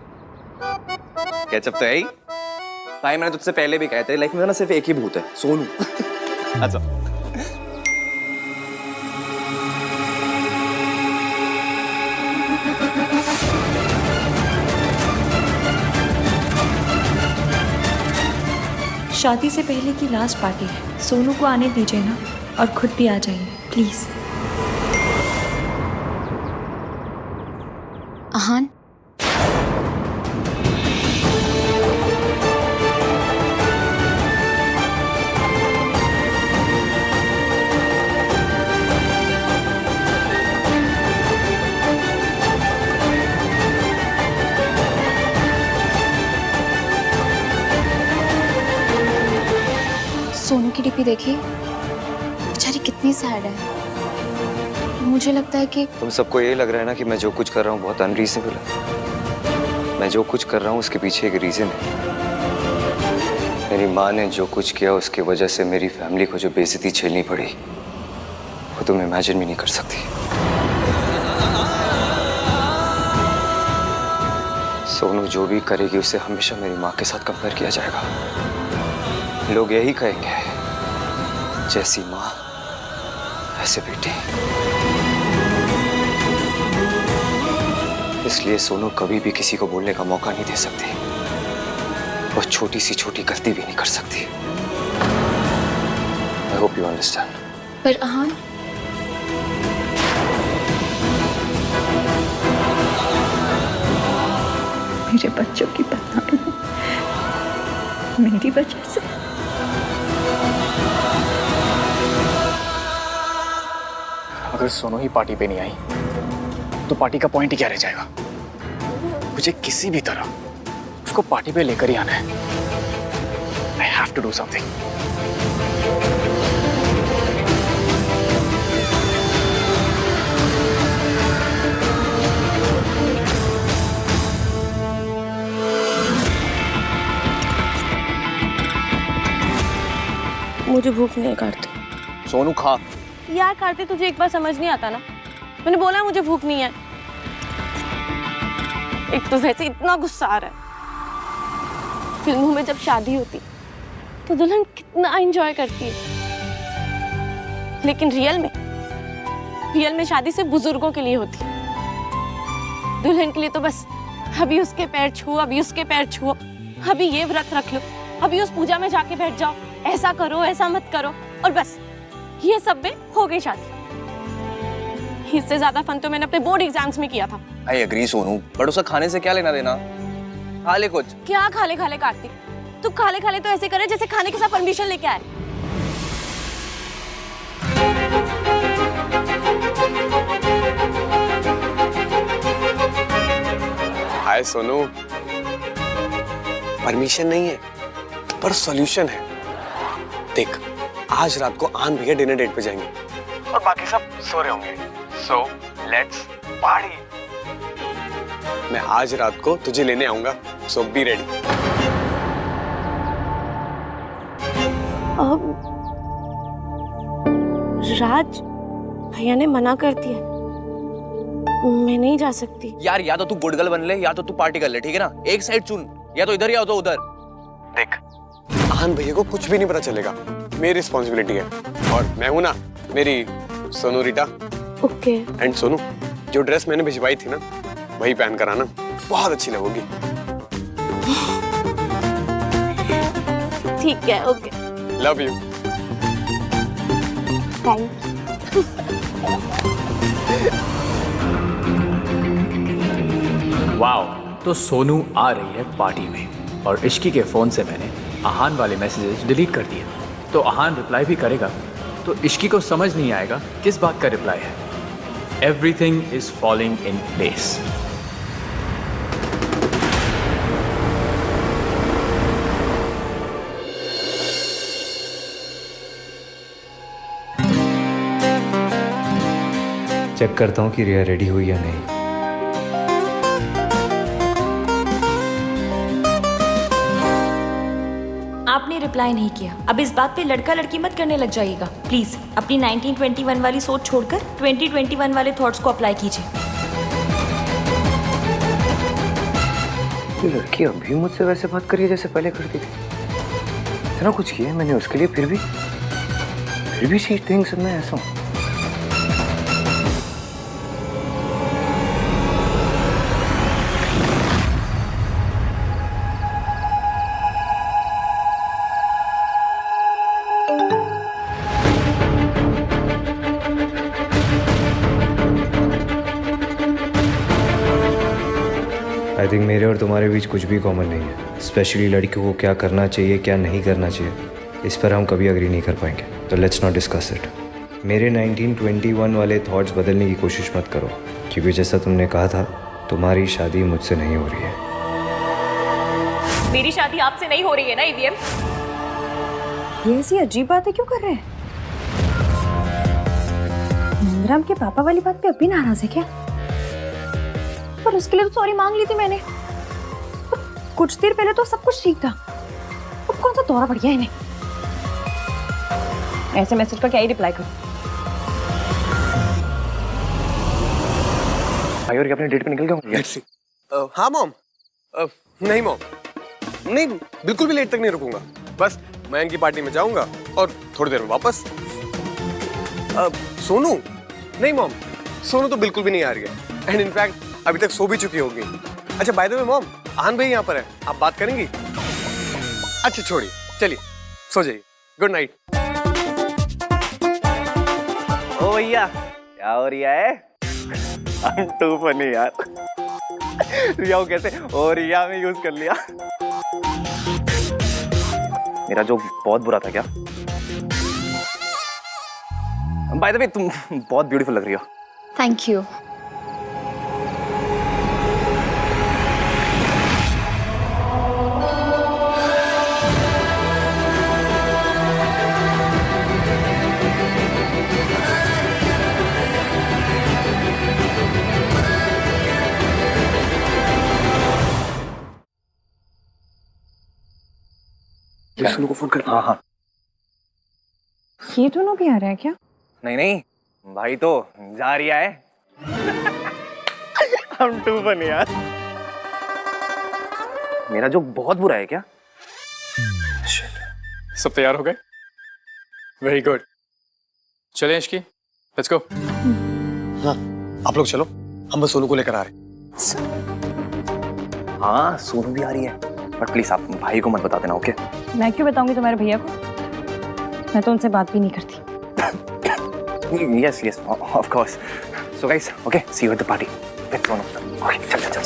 केचप तो है ही। भाई मैंने तुझसे पहले भी कहा, तेरी लाइफ में ना सिर्फ एक ही भूत है, सोनू। अच्छा। शादी से पहले की लास्ट पार्टी है, सोनू को आने दीजिए ना, और खुद भी आ जाइए प्लीज। आहान, सोनू की डीपी देखी, बेचारी कितनी सैड है। मुझे लगता है कि तुम सबको ये लग रहा है ना कि मैं जो कुछ कर रहा हूँ बहुत अनरीजनेबल है। मैं जो कुछ कर रहा हूँ उसके पीछे एक रीजन है। मेरी माँ ने जो कुछ किया उसकी वजह से मेरी फैमिली को जो बेइज्जती झेलनी पड़ी, वो तुम इमेजिन भी नहीं कर सकती। सोनू जो भी करेगी उसे हमेशा मेरी माँ के साथ कंपेयर किया जाएगा। लोग यही कहेंगे, जैसी माँ ऐसे बेटी। इसलिए सोनू कभी भी किसी को बोलने का मौका नहीं दे सकती, और छोटी सी छोटी गलती भी नहीं कर सकती। I hope you understand. पर आहान, मेरे बच्चों की बदनामी मेरी वजह से। अगर सोनू ही पार्टी पे नहीं आई तो पार्टी का पॉइंट ही क्या रह जाएगा? मुझे किसी भी तरह उसको पार्टी पे लेकर ही आना है। I have to do something. मुझे भूख नहीं है कार्तिक। सोनू खा। यार कार्तिक, तुझे एक बार समझ नहीं आता ना, मैंने बोला मुझे भूख नहीं है। एक तो वैसे इतना गुस्सा आ रहा है। फिल्मों में जब शादी होती तो दुल्हन कितना एंजॉय करती है, लेकिन रियल में शादी सिर्फ बुजुर्गों के लिए होती है। दुल्हन के लिए तो बस अभी उसके पैर छुओ, अभी उसके पैर छुओ, अभी ये व्रत रख लो, अभी उस पूजा में जाके बैठ जाओ, ऐसा करो ऐसा मत करो, और बस ये सब में हो गई शादी। इससे ज्यादा फन तो मैंने अपने बोर्ड एग्जाम्स में किया था। आई एग्री सोनू, बट उसका खाने से क्या लेना देना? खा ले कुछ। क्या खाले खाले कार्तिक, तू खाले खाले तो ऐसे करे जैसे खाने के साथ परमिशन लेके आए। हाय सोनू, परमिशन नहीं है पर सॉल्यूशन है। देख, आज रात को आन भैया डिनर डेट पे जाएंगे और बाकी सब सो रहे होंगे। So let's party. मैं आज रात को तुझे लेने आऊंगा, सो बी रेडी। राज, भैया ने मना कर दिया, मैं नहीं जा सकती। यार या तो तू गुड गर्ल बन ले या तो तू पार्टी कर ले, ठीक है ना? एक साइड चुन, या तो इधर या तो उधर। देख, आहान भैया को कुछ भी नहीं पता चलेगा, मेरी रिस्पॉन्सिबिलिटी है। और मैं हूं ना, मेरी सोनू रीटा। ओके। एंड सोनू, जो ड्रेस मैंने भिजवाई थी ना, वही पहन कर आना, बहुत अच्छी लगोगी। ठीक है, okay. Love you. Thank wow, तो सोनू आ रही है पार्टी में और इश्की के फोन से मैंने आहान वाले मैसेजेस डिलीट कर दिए। तो आहान रिप्लाई भी करेगा तो इश्की को समझ नहीं आएगा किस बात का रिप्लाई है। Everything is falling in place. Check करता हूँ कि रिया रेडी हुई या नहीं। आपने रिप्लाई नहीं किया। अब इस बात पे लड़का लड़की मत करने लग जाइएगा प्लीज। अपनी 1921 वाली सोच छोड़कर 2021 वाले थॉट्स को अप्लाई कीजिए। ये लड़की अभी मुझसे वैसे बात करी है जैसे पहले करती थी। इतना कुछ किया है मैंने उसके लिए, फिर भी शी थिंक्स मैं ऐसा हूँ। आई थिंक मेरे और तुम्हारे बीच कुछ भी कॉमन नहीं है, स्पेशली लड़कियों को क्या करना चाहिए क्या नहीं करना चाहिए, इस पर हम कभी अग्री नहीं कर पाएंगे। तो लेट्स नॉट डिस्कस इट। मेरे 1921 वाले थॉट्स बदलने की कोशिश मत करो, क्योंकि जैसा तुमने कहा था तुम्हारी शादी मुझसे नहीं हो रही है। मेरी शादी आपसे नहीं हो रही है ना ईवीएम? ये ऐसी अजीब बातें क्यों कर रहे हैं? नंदराम के पापा वाली बात पे अभी नाराज है क्या? पर उसके लिए तो सॉरी मांग ली थी मैंने। कुछ देर पहले तो सब कुछ ठीक था, अब कौन सा दौरा पड़ गया इन्हें? ऐसे मैसेज का क्या ही रिप्लाई करूं? भाई और अपने डेट पे निकल गया हूँ। हाँ मॉम। नहीं मॉम, नहीं बिल्कुल भी लेट तक नहीं रुकूंगा। बस मयंक की पार्टी में जाऊंगा और थोड़ी देर में वापस। सोनू? नहीं मॉम, सोनू तो बिल्कुल भी नहीं आ रही है। एंड इनफैक्ट अभी तक सो भी चुकी होगी। अच्छा बाय द वे मॉम, आहान भाई यहाँ पर है, आप बात करेंगी? अच्छा छोड़िए, चलिए सो जाइए। Good night. ओ भैया, क्या हो रिया है? टू फनी यार। रिया को कैसे ओ रिया में यूज कर लिया। मेरा जोक बहुत बुरा था क्या? बाय द वे तुम बहुत ब्यूटीफुल लग रही हो। Thank you. सोनू को फोन कर। हाँ हाँ। ये दोनों भी आ रहे हैं क्या? नहीं नहीं, भाई तो जा रिया है। हम टू फनी यार। मेरा जोक बहुत बुरा है क्या? सब तैयार हो गए? Very good. चले इश्की, लेट्स गो। हाँ आप लोग चलो, हम बस सोनू को लेकर आ रहे हैं। हाँ सोनू भी आ रही है, बट प्लीज आप भाई को मत बता देना, ओके? मैं क्यों बताऊंगी तुम्हारे भैया को? मैं तो उनसे बात भी नहीं करती। Yes, of course. So guys, okay, see you at the party. Let's go. Okay, चल.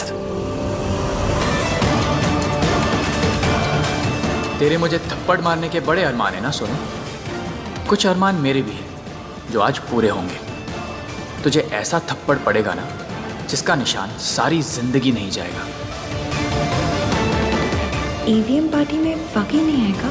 तेरे मुझे थप्पड़ मारने के बड़े अरमान है ना सोनू? कुछ अरमान मेरे भी हैं जो आज पूरे होंगे। तुझे ऐसा थप्पड़ पड़ेगा ना जिसका निशान सारी जिंदगी नहीं जाएगा। ईवीएम पार्टी में वाकई नहीं आएगा?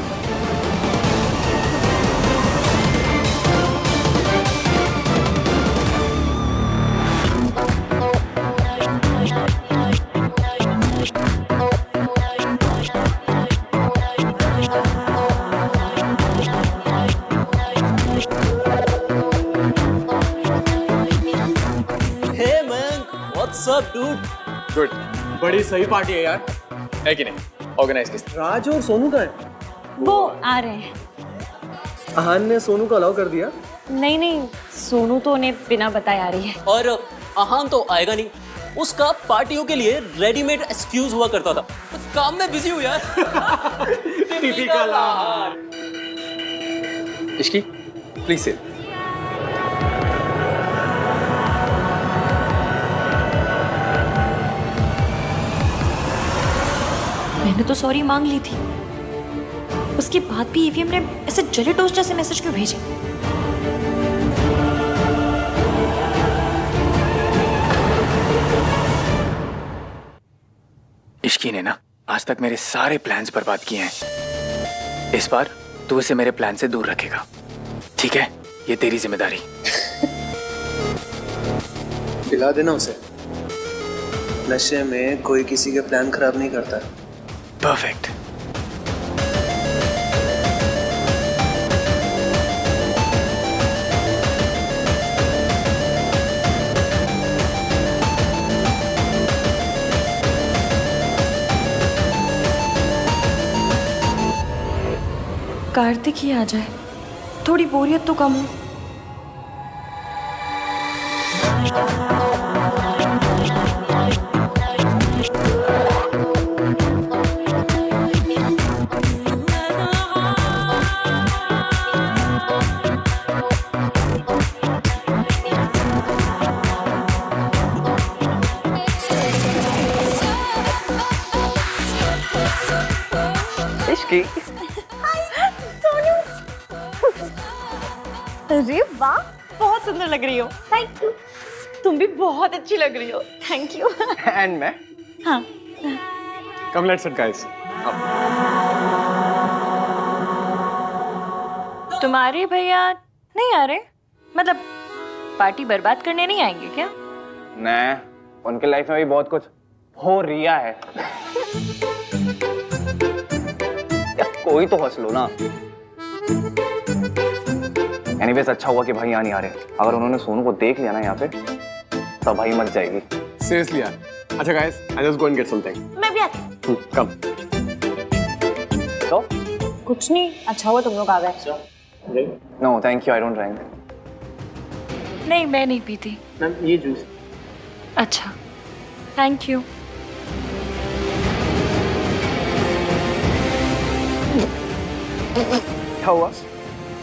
Up dude? गुड, बड़ी सही पार्टी है यार, है कि नहीं? ऑर्गेनाइज किस राज और सोनू का है? वो आ रहे हैं। अहान ने सोनू को अलाउ कर दिया? नहीं नहीं, सोनू तो उन्हें बिना बताए आ रही है। और अहान तो आएगा नहीं, उसका पार्टियों के लिए रेडीमेड एक्सक्यूज हुआ करता था। काम में बिजी हूँ यार। Typical Ahaan. Ishki, please sit. मैंने तो सॉरी मांग ली थी, उसके बाद भी ईवीएम ने ऐसे जले टोस्ट जैसे मैसेज क्यों भेजे? इश्की ने ना आज तक मेरे सारे प्लान्स बर्बाद किए हैं। इस बार तू इसे मेरे प्लान से दूर रखेगा, ठीक है? ये तेरी जिम्मेदारी। दिला देना उसे, नशे में कोई किसी के प्लान खराब नहीं करता। परफेक्ट। कार्तिक ही आ जाए, थोड़ी बोरियत तो कम हो। इश्की, अरे वाह, बहुत सुंदर लग रही हो। Thank you. तुम भी बहुत अच्छी लग रही हो। Thank you. एंड मैं? हाँ। Come let's it guys. तुम्हारे भैया नहीं आ रहे? मतलब पार्टी बर्बाद करने नहीं आएंगे क्या? नहीं, उनके लाइफ में भी बहुत कुछ हो रिया है। या कोई तो हंस लो ना। एनीवेज अच्छा हुआ कि भाई यहाँ नहीं आ रहे। अगर उन्होंने सोनू को देख लिया ना यहाँ पे, तो भाई मच जाएगी। सीरियसली यार। अच्छा guys, I just go and get something. मैं भी आती। कम। तो कुछ नहीं, अच्छा हुआ तुम लोग आ गए। No thank you, I don't drink. नहीं, मैं नहीं पीती। मैम ये जूस। अच्छा, थैंक यू। क्या हुआ?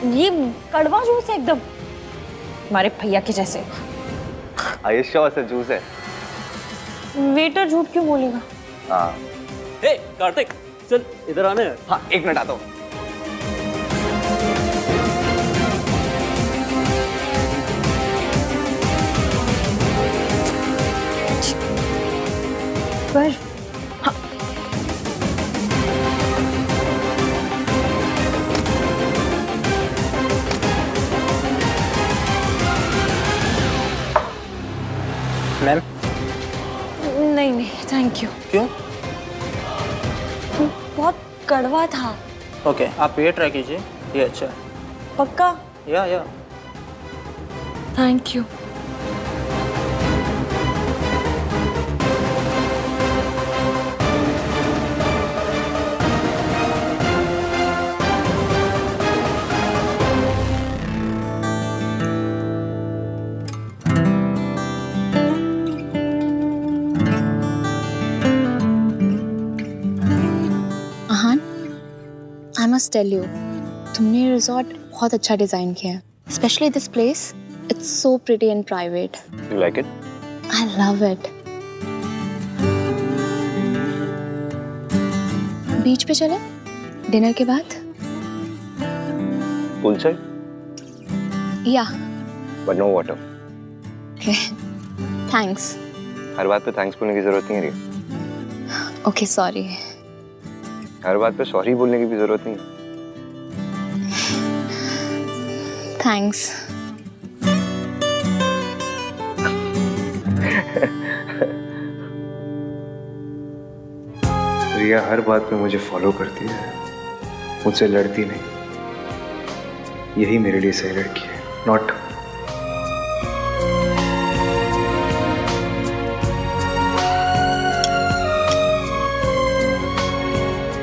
ये कड़वा जूस है एकदम, हमारे भैया के जैसे। आयुष्या से जूस है। वेटर झूठ क्यों बोलेगा? हाँ। हे कार्तिक, चल इधर आने। हाँ, एक मिनट आता हूँ। पर मैम। नहीं नहीं, थैंक यू। क्यों? बहुत कड़वा था। ओके, आप ये ट्राई कीजिए, ये अच्छा है। पक्का? Yeah thank you. I must tell you, तुमने रिजॉर्ट बहुत अच्छा डिजाइन किया है, specially this place. It's so pretty and private. You like it? I love it. Beach पे चले डिनर के बाद? पूल चाय? Yeah but no water. Thanks. हर बात पे थैंक्स बोलने की जरूरत नहीं है रिया। Okay sorry. हर बात पे सॉरी बोलने की भी जरूरत नहीं है। थैंक्स। रिया हर बात में मुझे फॉलो करती है, मुझसे लड़ती नहीं। यही मेरे लिए सही लड़की है, not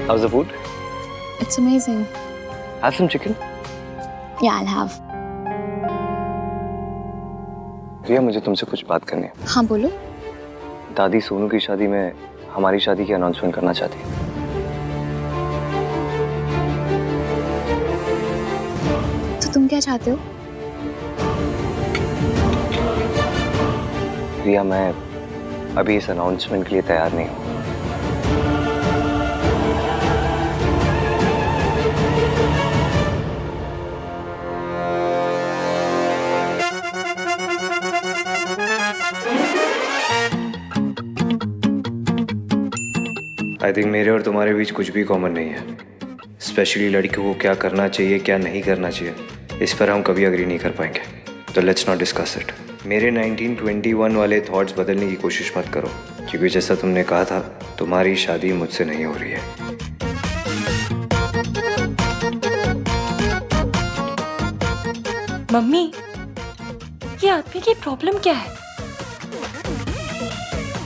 How's the food? It's amazing. Have some chicken. Yeah, I'll have. रिया, मुझे तुमसे कुछ बात करनी है। हाँ बोलो। दादी सोनू की शादी में हमारी शादी की अनाउंसमेंट करना चाहती है। तो तुम क्या चाहते हो? रिया, मैं अभी इस अनाउंसमेंट के लिए तैयार नहीं हूँ। आई थिंक मेरे और तुम्हारे बीच कुछ भी कॉमन नहीं है। स्पेशली लड़कियों को क्या करना चाहिए, क्या नहीं करना चाहिए, इस पर हम कभी अग्री नहीं कर पाएंगे। तो लेट्स नॉट डिस्कस इट। मेरे 1921 वाले थॉट्स बदलने की कोशिश मत करो, क्योंकि जैसा तुमने कहा था, तुम्हारी शादी मुझसे नहीं हो रही है। मम्मी, ये आदमी की प्रॉब्लम क्या है?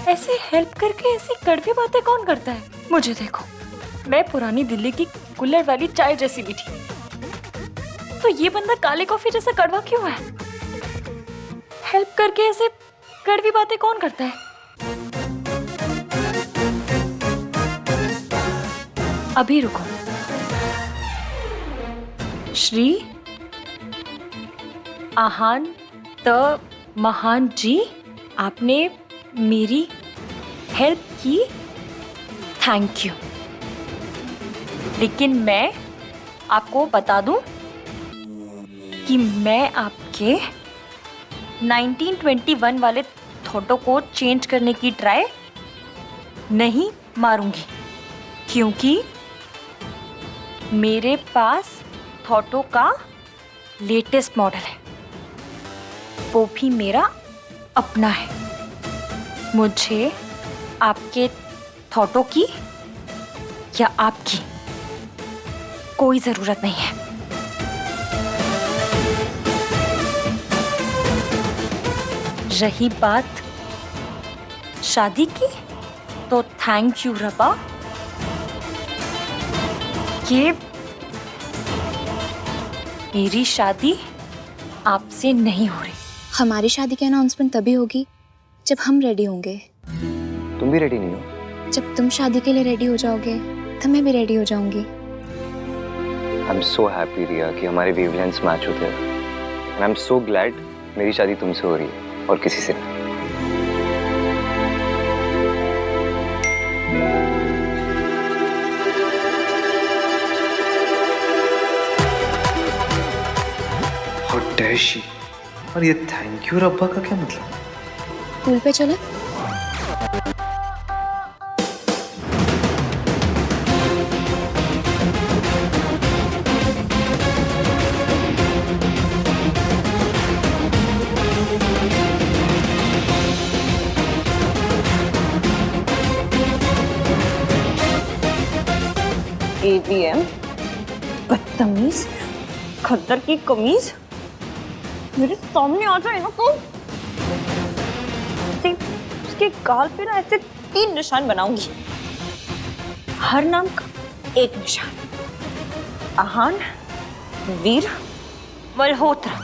ऐसे हेल्प करके ऐसी कड़वी बातें कौन करता है? मुझे देखो, मैं पुरानी दिल्ली की कुल्हड़ वाली चाय जैसी भी थी, तो ये बंदा काले कॉफी जैसा कड़वा क्यों है? हेल्प करके ऐसे कड़वी बातें कौन करता है? अभी रुको। श्री आहान त महान जी, आपने मेरी हेल्प की, थैंक यू। लेकिन मैं आपको बता दूं कि मैं आपके 1921 वाले थॉटों को चेंज करने की ट्राई नहीं मारूंगी, क्योंकि मेरे पास थॉटो का लेटेस्ट मॉडल है, वो भी मेरा अपना है। मुझे आपके थॉटों की या आपकी कोई जरूरत नहीं है। रही बात शादी की, तो थैंक यू रबा, कि मेरी शादी आपसे नहीं हो रही। हमारी शादी की अनाउंसमेंट तभी होगी जब हम रेडी होंगे। तुम भी रेडी नहीं हो? जब तुम शादी के लिए रेडी हो जाओगे, तब मैं भी रेडी हो जाऊंगी। आई एम सो हैप्पी रिया कि हमारे वेवलेंथ्स मैच होते हैं, and I am so glad मेरी शादी तुमसे हो रही है और किसी से नहीं। How dare she? और ये थैंक यू रब्बा का क्या मतलब? पूल पे चले? ATM, बदतमीज, खद्दर की कमीज, मेरे सामने आ जाए ना तो उसके गाल पे ना ऐसे 3 निशान बनाऊंगी। हर नाम का एक निशान। आहान, वीर, मल्होत्रा।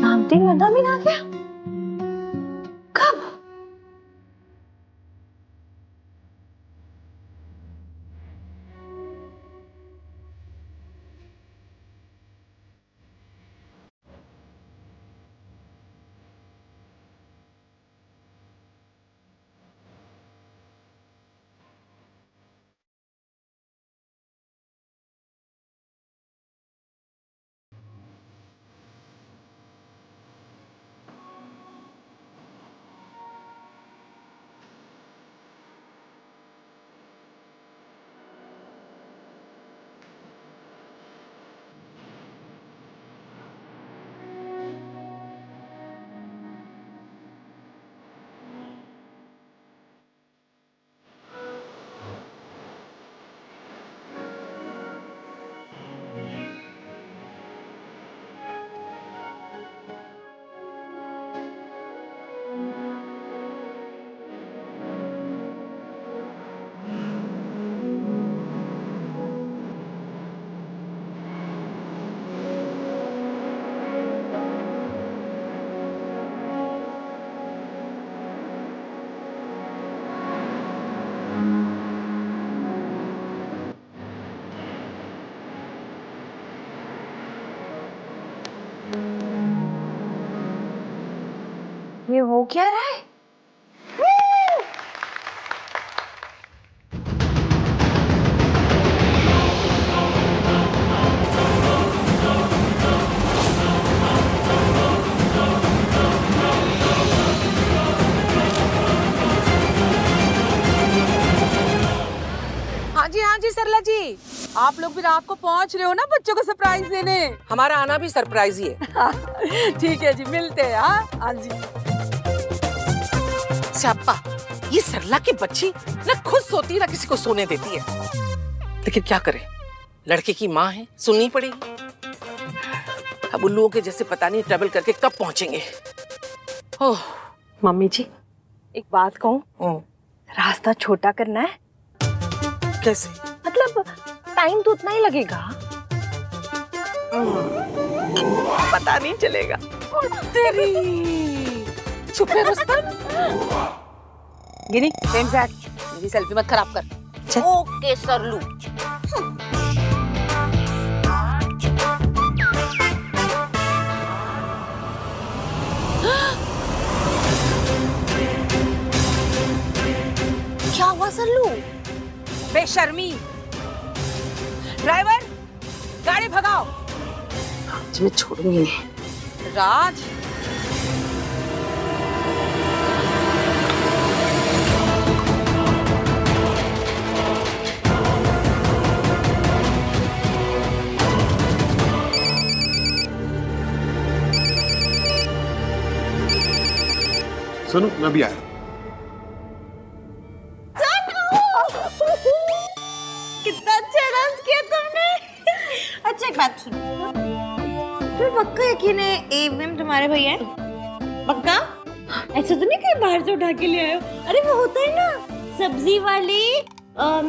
नामतीन बंदा भी आ गया? कब? ये हो क्या रहा है? हाँ जी सरला जी, आप लोग भी रात को पहुंच रहे हो ना बच्चों को सरप्राइज देने। हमारा आना भी सरप्राइज ही है। ठीक है जी, मिलते हैं। हाँ जी। स्याप्पा, ये सरला की बच्ची ना खुद सोती ना किसी को सोने देती है, लेकिन क्या करे, लड़के की माँ है, सुननी पड़ेगी। अब उल्लुओं के जैसे पता नहीं ट्रैवल करके कब पहुंचेंगे। ओह मम्मी जी, एक बात कहूँ, रास्ता छोटा करना है। कैसे? मतलब टाइम तो उतना ही लगेगा। पता नहीं चलेगा। तेरी चुप है रुस्तम। गिनी, मेरी सेल्फी मत खराब कर। ओके सरलू। क्या हुआ सरलू? बेशर्मी। ड्राइवर, गाड़ी भगाओ। आज मैं छोड़ूंगी नहीं। राज, सुनो, मैं भी आया। कितना अच्छा डांस किया तुमने। अच्छा एक बात सुनो, तुम्हें पक्का यकीन है एवं तुम्हारे भैया है? पक्का? ऐसा तो नहीं कहीं बाहर से उठा के ले आए हो? अरे वो होता है ना सब्जी वाली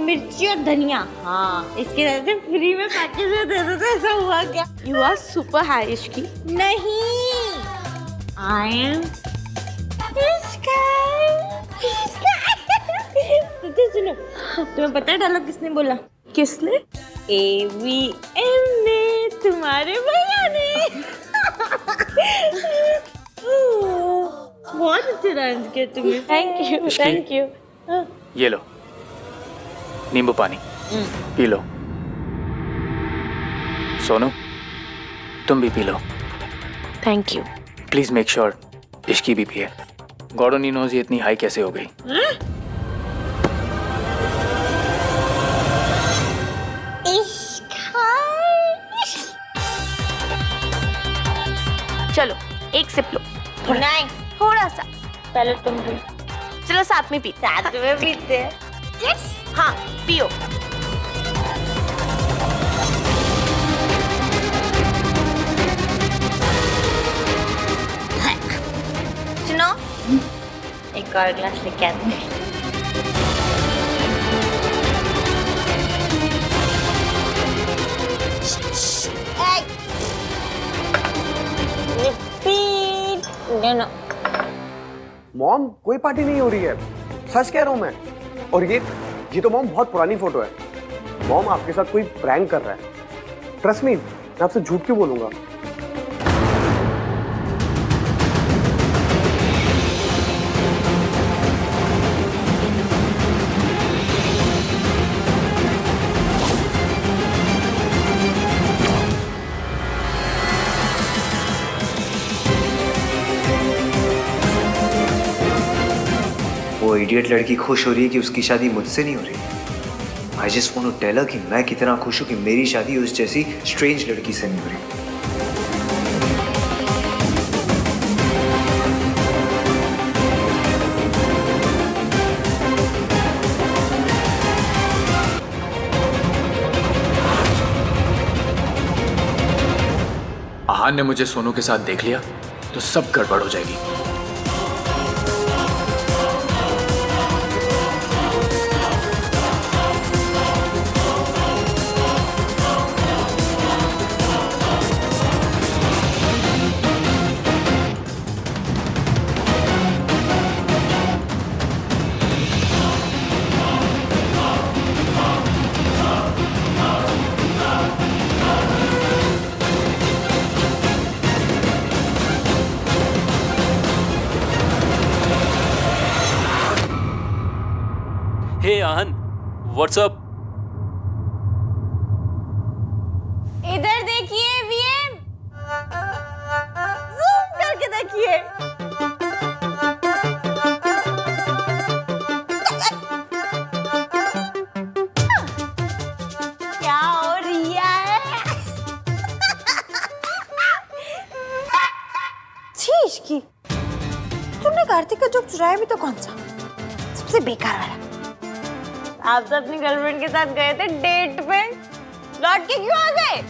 मिर्ची और धनिया, हाँ इसके वजह से फ्री में पैकेज में दे दो। तो ऐसा हुआ क्या? You are super high Ishki. नहीं, आई एम तो सुनो, तुम्हें पता है डायलॉग किसने बोला? किसने? AVM ने, तुम्हारे भैया ने। बहुत अच्छा डांस किया तुमने। Thank you. ये लो नींबू पानी, पी लो। सोनू, तुम भी P low. Thank you. Please make sure Ishki भी पिए। गॉड ओनली नोज ये इतनी हाई कैसे हो गई। चलो एक सिप लो। नहीं, थोड़ा सा। पहले तुम भी। चलो साथ में पीते। साथ में पीते हैं। हाँ पियो। सुनो, एक और ग्लास लेके आते हैं। Repeat. No. मॉम, कोई पार्टी नहीं हो रही है, सच कह रहा हूँ मैं। और ये तो मॉम बहुत पुरानी फोटो है। मॉम आपके साथ कोई प्रैंक कर रहा है। ट्रस्ट मी, मैं आपसे झूठ क्यों बोलूंगा। वो इडियट लड़की खुश हो रही है कि उसकी शादी मुझसे नहीं हो रही। I just want to tell her कि मैं कितना खुश हूं कि मेरी शादी उस जैसी स्ट्रेंज लड़की से नहीं हो रही। आहान ने मुझे सोनू के साथ देख लिया तो सब गड़बड़ हो जाएगी। व्हाट्सअप। इधर देखिए वीएम, जूम करके देखिए। क्या हो रिया है? छी की तुमने कार्तिक का जोक चुराया भी तो कौन सा? सबसे बेकार वाला। आप तो अपनी गर्लफ्रेंड के साथ गए थे डेट पे, लौट के क्यों आ गए?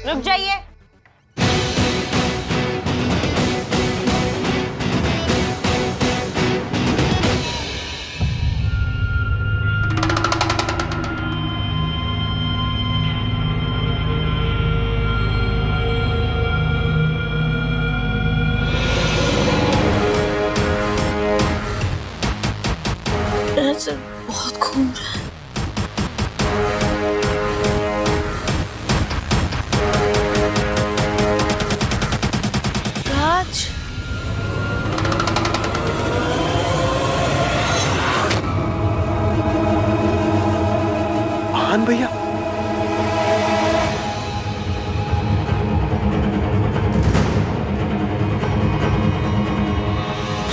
रुक जाइए। बहुत घूम रहा है। राज, आन भैया,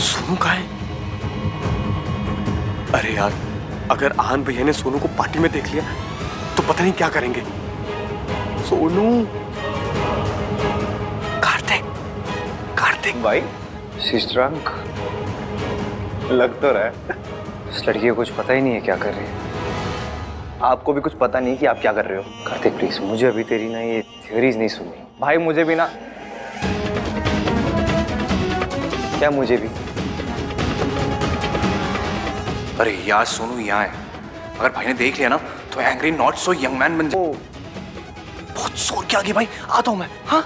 सोनू कहाँ है? अरे यार, अगर आन भैया ने सोनू को पार्टी में देख लिया तो पता नहीं क्या करेंगे। सोनू, कार्तिक, कार्तिक भाई she's drunk। लग तो रहा है। इस लड़की को कुछ पता ही नहीं है क्या कर रही है। आपको भी कुछ पता नहीं कि आप क्या कर रहे हो। कार्तिक प्लीज, मुझे अभी तेरी ना ये थ्योरीज नहीं सुनी। भाई मुझे भी ना। क्या मुझे भी? अरे यार सोनू यहाँ है, अगर भाई ने देख लिया ना तो angry not so young man बन जाए। बहुत जोर के आगे भाई, आता हूँ मैं। हाँ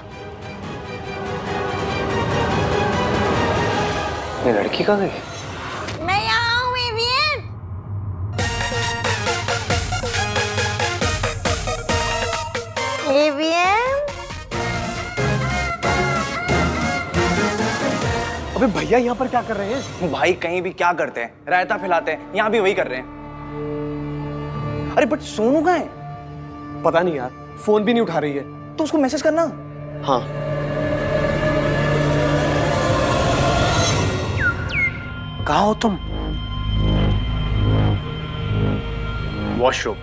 ये लड़की कहाँ गई? मैं यहाँ हूँ एवियन। एवियन, अबे भैया यहाँ पर क्या कर रहे हैं? भाई कहीं भी क्या करते हैं, रायता फैलाते हैं, यहाँ भी वही कर रहे हैं। अरे बट सोनू कहाँ है? पता नहीं यार, फोन भी नहीं उठा रही है। तो उसको मैसेज करना। हाँ, कहाँ हो तुम? वॉशरूम।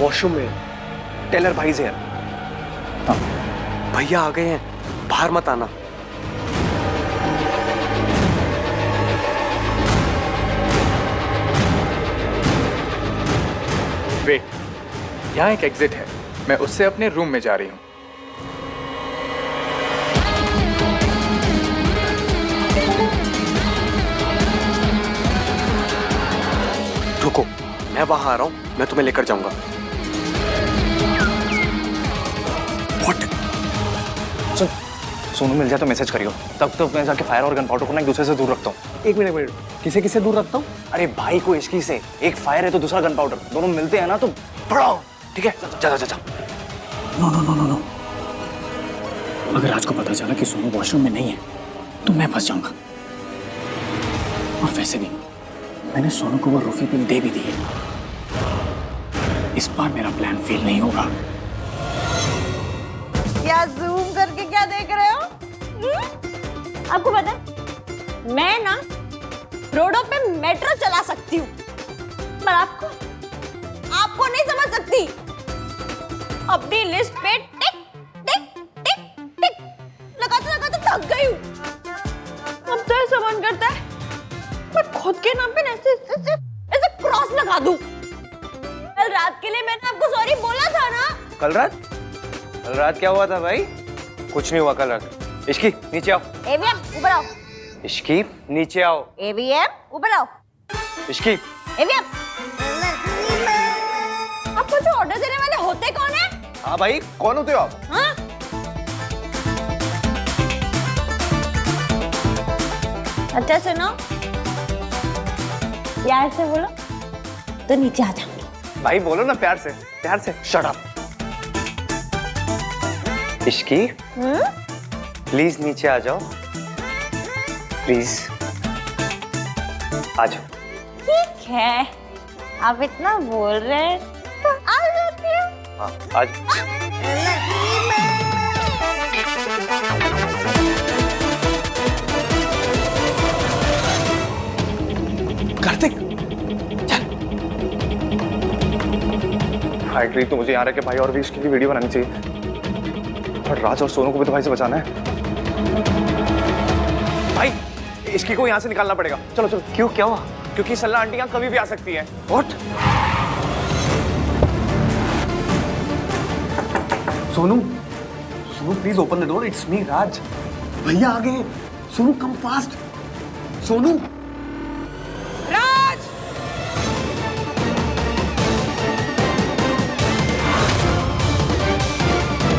वॉशरूम में? टेलर भाई से यार। भैया आ गए हैं, बाहर मत आना। वेट, यहाँ एक एग्जिट है, मैं उससे अपने रूम में जा रही हूँ। रुको, मैं वहां आ रहा हूँ, मैं तुम्हें लेकर जाऊंगा। What? सुन, सोनू मिल जाए तो मैसेज करियो, तब तो मैं जाके फायर और गन पाउडर को ना एक दूसरे से दूर रखता हूँ। एक मिनट, किसे किसे दूर रखता हूँ? अरे भाई को इश्की से, एक फायर है तो दूसरा गन पाउडर, दोनों मिलते हैं ना तो पड़ाओ। ठीक है, जा जा जा। No no no no no, अगर आज को पता चला कि सोनू वॉशरूम में नहीं है तो मैं फंस जाऊंगा। और वैसे भी मैंने सोनू को वो रूफी पिल दे भी दी है। इस बार मेरा प्लान फेल नहीं होगा। क्या जूम करके क्या देख रहे हो? आपको पता है, मैं ना रोडों पे मेट्रो चला सकती हूँ, पर आपको नहीं समझ सकती। अपनी लिस्ट पे टिक टिक टिक टिक लगाते थक गई हूँ। अब तो ऐसा मन करता है मैं खुद के नाम पे ऐसे क्रॉस लगा दूं। कल रात के लिए मैंने आपको सॉरी बोला था ना। कल रात क्या हुआ था भाई? कुछ नहीं हुआ कल रात। इश्की नीचे आओ। एवीएम ऊपर आओ। इश्की नीचे आओ। एवीएम ऊपर आओ। इश्की एवीएम, आपको जो ऑर्डर देने वाले होते कौन है? हाँ भाई, कौन होते हो आप? हाँ? अच्छा सुनो, प्यार से बोलो तो नीचे आ जाऊंगी। भाई बोलो ना प्यार से, प्यार से। Shut up. इश्की प्लीज नीचे आ जाओ, प्लीज आ जाओ। ठीक है, आप इतना बोल रहे हैं तो आ जाती हूँ। हाँ आ जाओ। कार्तिक फाइनली तो मुझे यहाँ रह के भाई और भी इसकी वीडियो बनानी चाहिए, और राज और सोनू को भी तो भाई से बचाना है। भाई इसकी को यहाँ से निकालना पड़ेगा, चलो चलो। क्यों, क्या हुआ? क्योंकि सल्ला आंटी यहाँ कभी भी आ सकती है। What? Sonu, Sonu please open the door, it's me Raj. भैया आ गए। Sonu come fast. सोनू